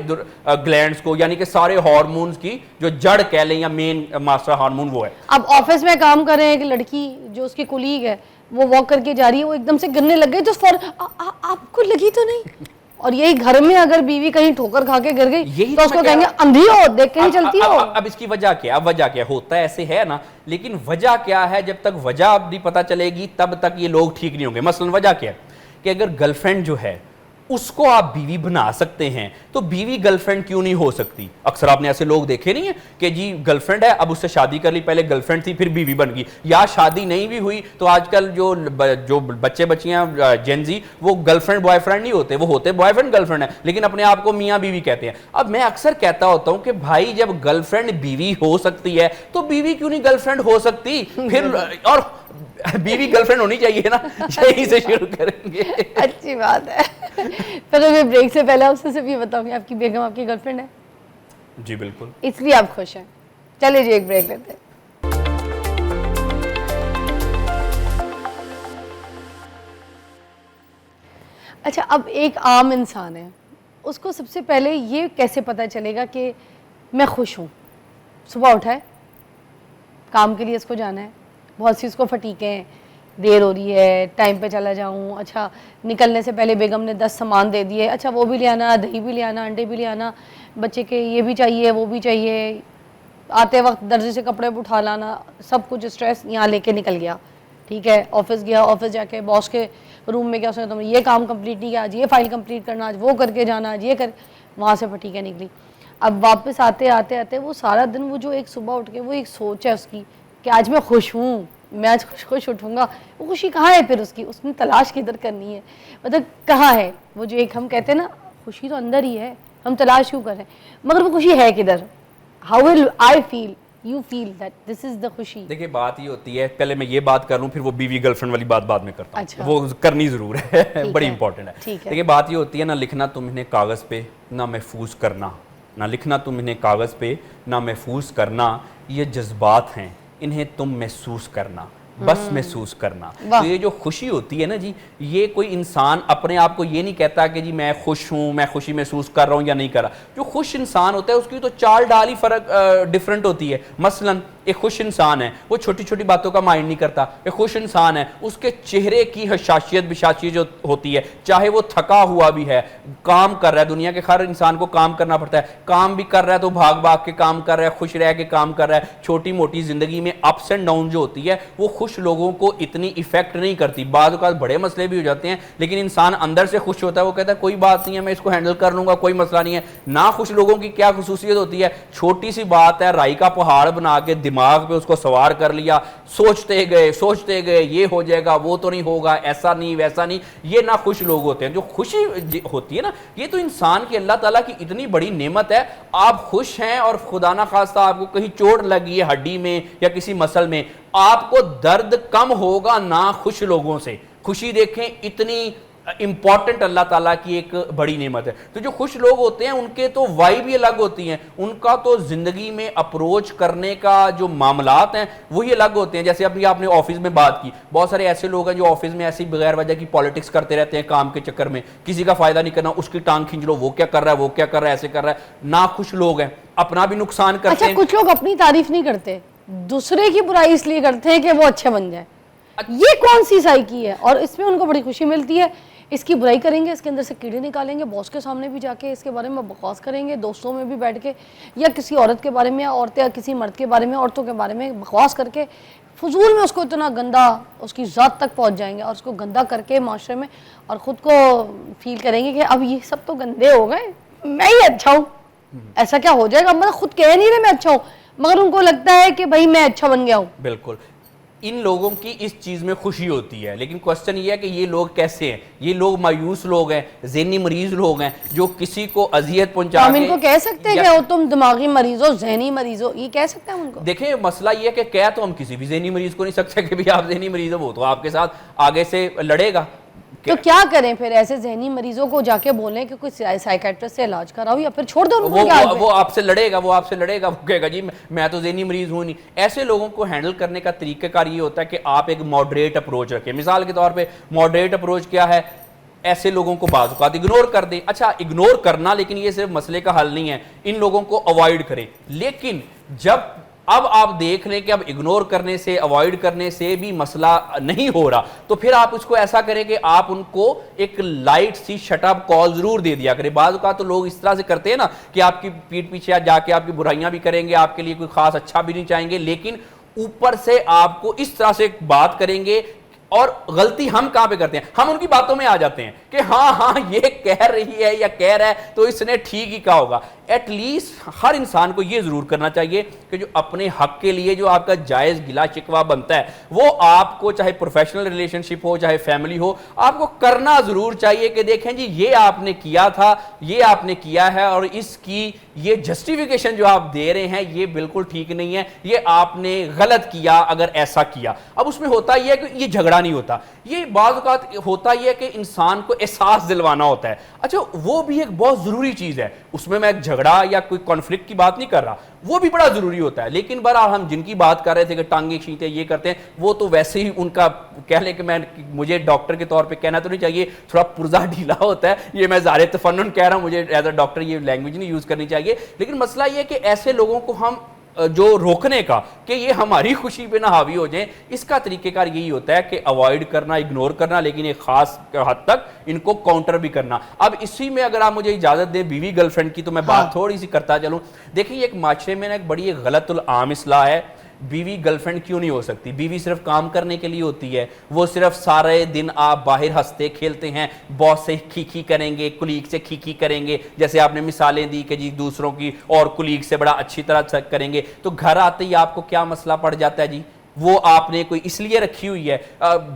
ग्लैंड्स को, यानी कि सारे हार्मोन्स की जो जड़ कह लें या मेन मास्टर हार्मोन वो है। अब ऑफिस में काम कर रहे हैं, एक लड़की जो उसकी कुलीग है वो वॉक करके जा रही है, वो एकदम से गिरने लग गई तो आपको लगी तो नहीं? और यही घर में अगर बीवी कहीं ठोकर खा के गिर गई तो उसको कहेंगे अंधी हो, देख के नहीं चलती हो। अब इसकी वजह क्या? अब वजह क्या होता है? ऐसे है ना, लेकिन वजह क्या है? जब तक वजह अब नहीं पता चलेगी तब तक ये लोग ठीक नहीं होंगे। मसलन वजह क्या है कि अगर गर्लफ्रेंड जो है उसको आप बीवी बना सकते हैं, तो बीवी गर्लफ्रेंड क्यों नहीं हो सकती? अक्सर आपने ऐसे लोग देखे नहीं है कि जी गर्लफ्रेंड है, अब उससे शादी कर ली, पहले गर्लफ्रेंड थी फिर बीवी बन गई, या शादी नहीं भी हुई तो आजकल जो बच्चे बच्चियां जेनजी, वो गर्लफ्रेंड बॉयफ्रेंड नहीं होते, वो होते बॉयफ्रेंड गर्लफ्रेंड है, लेकिन अपने आप को मियाँ बीवी कहते हैं। अब मैं अक्सर कहता होता हूं कि भाई जब गर्लफ्रेंड बीवी हो सकती है तो बीवी क्यों नहीं गर्लफ्रेंड हो सकती? फिर और बीवी गर्लफ्रेंड होनी चाहिए ना, यहीं से शुरू करेंगे। अच्छी बात है। पहले मैं ब्रेक से पहले आपसे सिर्फ ये बताऊंगी, आपकी बेगम आपकी गर्लफ्रेंड है? जी बिल्कुल, इसलिए आप खुश हैं। चलिए जी, एक ब्रेक लेते हैं। अच्छा, अब एक आम इंसान है, उसको सबसे पहले ये कैसे पता चलेगा कि मैं खुश हूँ? सुबह उठा है, काम के लिए इसको जाना है, बहुत सी उसको फटीकें हैं, देर हो रही है, टाइम पे चला जाऊँ, अच्छा निकलने से पहले बेगम ने 10 सामान दे दिए, अच्छा वो भी ले आना, दही भी ले आना, अंडे भी ले आना, बच्चे के ये भी चाहिए वो भी चाहिए, आते वक्त दर्जे से कपड़े उठा लाना, सब कुछ स्ट्रेस यहाँ लेके निकल गया। ठीक है, ऑफिस गया, ऑफिस जाके बॉस के रूम में गया, उसने तुमने ये काम कंप्लीट नहीं किया, आज ये फाइल कंप्लीट करना, आज वो करके जाना, आज ये कर, वहाँ से फटीकें निकली। अब वापस आते आते आते वो सारा दिन वो जो एक सुबह उठ के वो एक सोच है उसकी कि आज मैं खुश हूँ, मैं आज खुश उठूंगा, वो खुशी कहाँ है? फिर उसने तलाश किधर करनी है, मतलब कहाँ है वो जो एक हम कहते हैं ना खुशी तो अंदर ही है, हम तलाश क्यों करें, मगर वो खुशी है किधर? How will I feel, you feel that this is the खुशी? देखिए बात ये होती है, पहले मैं ये बात कर लूं, फिर वो बीवी गर्लफ्रेंड वाली बात बाद में करता हूं। अच्छा। वो करनी जरूर है, बड़ी इंपॉर्टेंट है। देखिए बात ये होती है, ना लिखना तुम इन्हें कागज पे, ना महफूज करना, ना लिखना तुम इन्हें कागज पे, ना महफूज करना, ये जज्बात हैं, इन्हें तुम महसूस करना, बस महसूस करना। तो ये जो खुशी होती है ना जी, ये कोई इंसान अपने आप को ये नहीं कहता कि जी मैं खुश हूँ, मैं खुशी महसूस कर रहा हूँ या नहीं कर रहा। जो खुश इंसान होता है उसकी तो चाल डाल ही फर्क डिफरेंट होती है। मसलन एक खुश इंसान है वो छोटी छोटी बातों का माइंड नहीं करता। एक खुश इंसान है उसके चेहरे की हशाशियत बिशाशियत जो होती है, चाहे वो थका हुआ भी है, काम कर रहा है, दुनिया के हर इंसान को काम करना पड़ता है, काम भी कर रहा है तो भाग भाग के काम कर रहा है, खुश रह के काम कर रहा है। छोटी मोटी जिंदगी में अप्स एंड डाउन जो होती है वो खुश लोगों को इतनी इफेक्ट नहीं करती। बाद औक़ात बड़े मसले भी हो जाते हैं, लेकिन इंसान अंदर से खुश होता है, वो कहता है कोई बात नहीं है, मैं इसको हैंडल कर लूंगा, कोई मसला नहीं है। ना खुश लोगों की क्या खुसूसियत होती है, छोटी सी बात है, राई का पहाड़ बना के दिमाग पे उसको सवार कर लिया, सोचते गए ये हो जाएगा, वो तो नहीं होगा, ऐसा नहीं वैसा नहीं। ये ना खुश लोग होते हैं। जो खुशी होती है ना, ये तो इंसान की अल्लाह ताला की इतनी बड़ी नेमत है। आप खुश हैं और खुदा ना खास्ता आपको कहीं चोट लगी है हड्डी में या किसी मसल में, आपको दर्द कम होगा ना खुश लोगों से। खुशी देखें इतनी इंपॉर्टेंट अल्लाह ताला की एक बड़ी नेमत है। तो जो खुश लोग होते हैं उनके तो वाइब भी अलग होती हैं, उनका तो जिंदगी में अप्रोच करने का जो मामलात हैं वही अलग होते हैं। जैसे अभी आपने ऑफिस में बात की, बहुत सारे ऐसे लोग हैं जो ऑफिस में ऐसी बगैर वजह की पॉलिटिक्स करते रहते हैं, काम के चक्कर में किसी का फायदा नहीं करना, उसकी टांग खींच लो, वो क्या कर रहा है, वो क्या कर रहा है, ऐसे कर रहा है। ना खुश लोग हैं, अपना भी नुकसान करते हैं। कुछ लोग अपनी तारीफ नहीं करते, दूसरे की बुराई इसलिए करते हैं कि वो अच्छे बन जाए। ये कौन सी साइकी है? और इसमें उनको बड़ी खुशी मिलती है। इसकी बुराई करेंगे, इसके अंदर से कीड़े निकालेंगे, बॉस के सामने भी जाके इसके बारे में बकवास करेंगे, दोस्तों में भी बैठ के, या किसी औरत के बारे में, या औरतें या किसी मर्द के बारे में, औरतों के बारे में बकवास करके फजूल में उसको इतना गंदा, उसकी ज़ात तक पहुंच जाएंगे और उसको गंदा करके माशरे में, और ख़ुद को फील करेंगे कि अब ये सब तो गंदे हो गए, मैं ही अच्छा हूँ। ऐसा क्या हो जाएगा? मतलब खुद कह नहीं रहे मैं अच्छा हूँ, मगर उनको लगता है कि भाई मैं अच्छा बन गया हूँ। बिल्कुल, इन लोगों की इस चीज में खुशी होती है। लेकिन क्वेश्चन ये है कि ये लोग कैसे हैं? ये लोग मायूस लोग हैं, ज़हनी मरीज लोग हैं, जो किसी को अजियत पहुंचा। हम इनको कह सकते हैं कि तुम दिमागी मरीज हो, ज़हनी मरीज हो, ये कह सकते हैं उनको? देखें, मसला ये है कि कह तो हम किसी भी ज़हनी मरीज को नहीं सकते कि भी आप ज़हनी मरीज हो, वो तो आपके साथ आगे से लड़ेगा। तो क्या करें फिर? ऐसे ज़हनी मरीजों को जाके बोलें कि कोई साइकेट्रिस्ट से इलाज कराओ, या फिर छोड़ दो उनको? वो आपसे लड़ेगा, वो कहेगा जी मैं तो ज़हनी मरीज हूँ नहीं। ऐसे लोगों को हैंडल करने का तरीक़ाकार ये होता है कि आप एक मॉडरेट अप्रोच रखें। मिसाल के तौर पे मॉडरेट अप्रोच क्या है? ऐसे लोगों को बाज़ औक़ात इग्नोर कर दें। अच्छा, इग्नोर करना लेकिन ये सिर्फ मसले का हल नहीं है, इन लोगों को अवॉइड करें। लेकिन जब अब आप देख लें कि अब इग्नोर करने से, अवॉइड करने से भी मसला नहीं हो रहा, तो फिर आप उसको ऐसा करें कि आप उनको एक लाइट सी शटअप कॉल जरूर दे दिया करें। बाज़ औक़ात तो लोग इस तरह से करते हैं ना कि आपकी पीठ पीछे जाके आपकी बुराइयां भी करेंगे, आपके लिए कोई खास अच्छा भी नहीं चाहेंगे, लेकिन ऊपर से आपको इस तरह से बात करेंगे। और गलती हम कहां पे करते हैं? हम उनकी बातों में आ जाते हैं कि हाँ ये कह रही है या कह रहा है तो इसने ठीक ही कहा होगा। एटलीस्ट हर इंसान को ये जरूर करना चाहिए कि जो अपने हक के लिए जो आपका जायज़ गिला शिकवा बनता है वो आपको, चाहे प्रोफेशनल रिलेशनशिप हो चाहे फैमिली हो, आपको करना जरूर चाहिए कि देखें जी ये आपने किया था, ये आपने किया है, और इसकी ये जस्टिफिकेशन जो आप दे रहे हैं ये बिल्कुल ठीक नहीं है, ये आपने गलत किया अगर ऐसा किया। अब उसमें होता यह है कि ये झगड़ा नहीं होता, ये बाज़ औक़ात होता यह है कि इंसान को एहसास दिलवाना होता है। अच्छा, वो भी एक बहुत ज़रूरी चीज़ है, उसमें मैं झगड़ा या कोई कॉन्फ्लिक्ट की बात नहीं कर रहा, वो भी बड़ा ज़रूरी होता है। लेकिन बहरहाल हम जिनकी बात कर रहे थे कि टांगे खींचते ये करते हैं, वो तो वैसे ही उनका कह लें कि मुझे डॉक्टर के तौर पे कहना तो नहीं चाहिए, थोड़ा पुर्जा ढीला होता है, ये मैं ज़ाहिर तफन्नुन कह रहा हूँ, मुझे एज अ डॉक्टर ये लैंग्वेज नहीं यूज़ करनी चाहिए। लेकिन मसला ये है कि ऐसे लोगों को हम जो रोकने का कि ये हमारी खुशी पे ना हावी हो जाए, इसका तरीकेकार यही होता है कि अवॉइड करना, इग्नोर करना, लेकिन एक खास हद तक इनको काउंटर भी करना। अब इसी में अगर आप मुझे इजाजत दें बीवी गर्लफ्रेंड की, तो मैं बात थोड़ी सी करता चलूं। देखिए, एक माशरे में ना एक बड़ी गलतुल आम इस्लाह है, बीवी गर्लफ्रेंड क्यों नहीं हो सकती? बीवी सिर्फ काम करने के लिए होती है, वो सिर्फ सारे दिन आप बाहर हंसते खेलते हैं, बॉस से खीखी करेंगे, कुलीग से खीखी करेंगे, जैसे आपने मिसालें दी कि जी दूसरों की और कुलीग से बड़ा अच्छी तरह करेंगे, तो घर आते ही आपको क्या मसला पड़ जाता है जी? वो आपने कोई इसलिए रखी हुई है,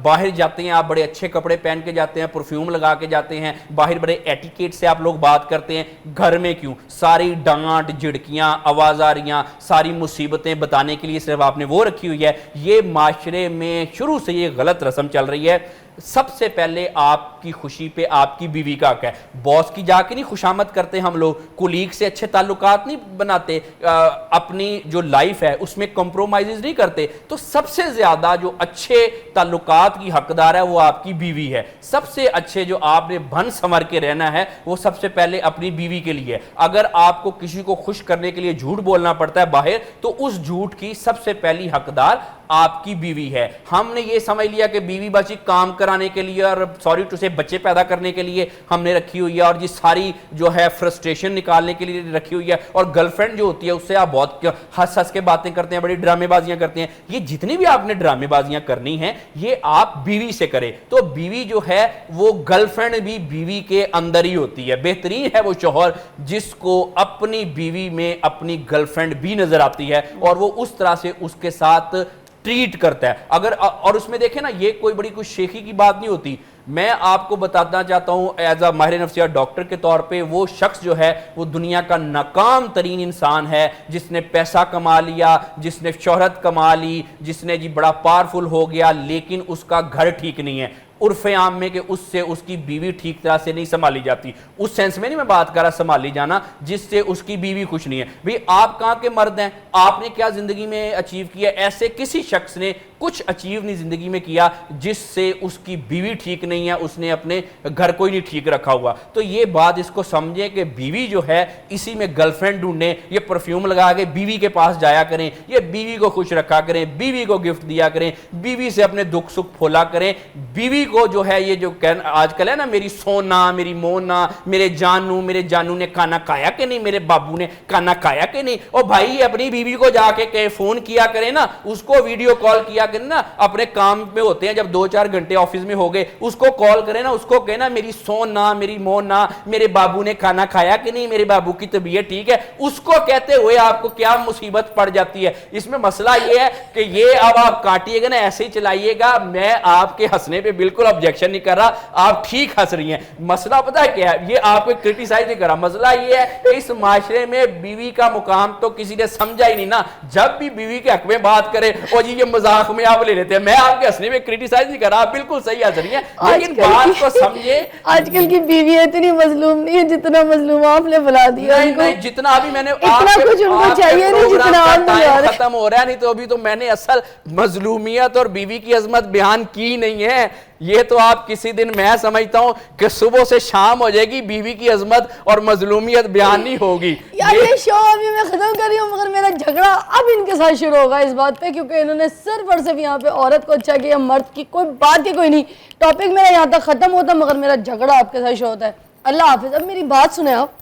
बाहर जाते हैं आप बड़े अच्छे कपड़े पहन के जाते हैं, परफ्यूम लगा के जाते हैं, बाहर बड़े एटिकेट से आप लोग बात करते हैं, घर में क्यों? सारी डांट झिड़कियां, आवाजारियां, सारी मुसीबतें बताने के लिए सिर्फ आपने वो रखी हुई है। ये माशरे में शुरू से ये गलत रस्म चल रही है। सबसे पहले आपकी खुशी पे आपकी बीवी का हक है। बॉस की जाके नहीं खुशामद करते हम लोग, कुलीग से अच्छे ताल्लुकात नहीं बनाते, अपनी जो लाइफ है उसमें कंप्रोमाइज नहीं करते। तो सबसे ज्यादा जो अच्छे ताल्लुकात की हकदार है वो आपकी बीवी है। सबसे अच्छे जो आपने बन संवर के रहना है वो सबसे पहले अपनी बीवी के लिए। अगर आपको किसी को खुश करने के लिए झूठ बोलना पड़ता है बाहर, तो उस झूठ की सबसे पहली हकदार आपकी बीवी है। हमने ये समझ लिया कि बीवी बच्ची काम कराने के लिए और सॉरी टू से बच्चे पैदा करने के लिए हमने रखी हुई है, और ये सारी जो है फ्रस्ट्रेशन निकालने के लिए रखी हुई है। और गर्लफ्रेंड जो होती है उससे आप बहुत हंस हंस के बातें करते हैं, बड़ी ड्रामेबाजियां करते हैं। ये जितनी भी आपने ड्रामेबाजियां करनी है ये आप बीवी से करें। तो बीवी जो है वो गर्लफ्रेंड भी बीवी के अंदर ही होती है। बेहतरीन है वो शौहर जिसको अपनी बीवी में अपनी गर्लफ्रेंड भी नजर आती है और वो उस तरह से उसके साथ ट्रीट करता है। अगर और उसमें देखें ना, ये कोई बड़ी कुछ शेखी की बात नहीं होती। मैं आपको बताना चाहता हूं एज अ माहिर नफ्सियात डॉक्टर के तौर पे, वो शख्स जो है वो दुनिया का नाकाम तरीन इंसान है जिसने पैसा कमा लिया, जिसने शोहरत कमा ली, जिसने जी बड़ा पावरफुल हो गया, लेकिन उसका घर ठीक नहीं है। उर्फे आम में कि उससे उसकी बीवी ठीक तरह से नहीं संभाली जाती। उस सेंस में नहीं मैं बात कर रहा संभाली जाना जिससे उसकी बीवी खुश नहीं है। भाई आप कहां के मर्द हैं, आपने क्या जिंदगी में अचीव किया? ऐसे किसी शख्स ने कुछ अचीव नहीं जिंदगी में किया जिससे उसकी बीवी ठीक नहीं है, उसने अपने घर को ही नहीं ठीक रखा हुआ। तो ये बात इसको समझें कि बीवी जो है इसी में गर्लफ्रेंड ढूंढें, ये परफ्यूम लगा के बीवी के पास जाया करें, ये बीवी को खुश रखा करें, बीवी को गिफ्ट दिया करें, बीवी से अपने दुख सुख फोला करें। बीवी को जो है ये जो आजकल है ना, मेरी सोना, मेरी मोना, मेरे जानू ने खाना खाया कि नहीं, मेरे बाबू ने खाना खाया कि नहीं। और भाई अपनी बीवी को जाके फोन किया करें ना, उसको वीडियो कॉल किया करें ना, अपने काम में होते हैं जब 2-4 घंटे ऑफिस में हो गए, उसको कॉल करें ना, उसको कहना मेरी सोना, मेरी मोना, मेरे बाबू ने खाना खाया कि नहीं, मेरे बाबू की तबीयत ठीक है। उसको कहते हुए आपको क्या मुसीबत पड़ जाती है। इसमें मसला ये है कि ये अब आप काटिएगा ना, ऐसे ही चलाइएगा। मैं आपके हंसने पे बिल्कुल ऑब्जेक्शन नहीं कर रहा, आप ठीक हंस रही हैं। मसला पता है क्या है, ये आपको क्रिटिसाइज नहीं कर रहा। मसला ये है कि इस माशरे में बीवी का मुकाम तो किसी ने समझा ही नहीं ना। जब भी बीवी के हक में बात करे और जी ये मजाक में आप ले लेते हैं। मैं आपके हंसने में क्रिटिसाइज नहीं कर रहा, आप बिल्कुल सही हंस रही हैं, लेकिन बात को समझे। आजकल की बीवी इतनी मजलूम नहीं है जितना मजलूम आपने बुला दिया। नहीं, जितना अभी मैंने इतना कुछ उनको चाहिए नहीं जितना आप खत्म हो रहा है। नहीं तो अभी तो मैंने असल मजलूमियत और बीवी की अजमत बयान की नहीं है। ये तो आप किसी दिन, मैं समझता हूं कि सुबह से शाम हो जाएगी, बीवी की अजमत और मजलूमियत बयान नहीं होगी। यार ये शो अभी मैं खत्म कर रही हूँ, मगर मेरा झगड़ा अब इनके साथ शुरू होगा इस बात पे, क्योंकि इन्होंने सिर्फ और सिर्फ यहाँ पे औरत को अच्छा किया, मर्द की कोई बात ही कोई नहीं। टॉपिक मेरा यहाँ तक खत्म होता, मगर मेरा झगड़ा आपके साथ शुरू होता है। अल्लाह हाफिज। अब मेरी बात सुने आप,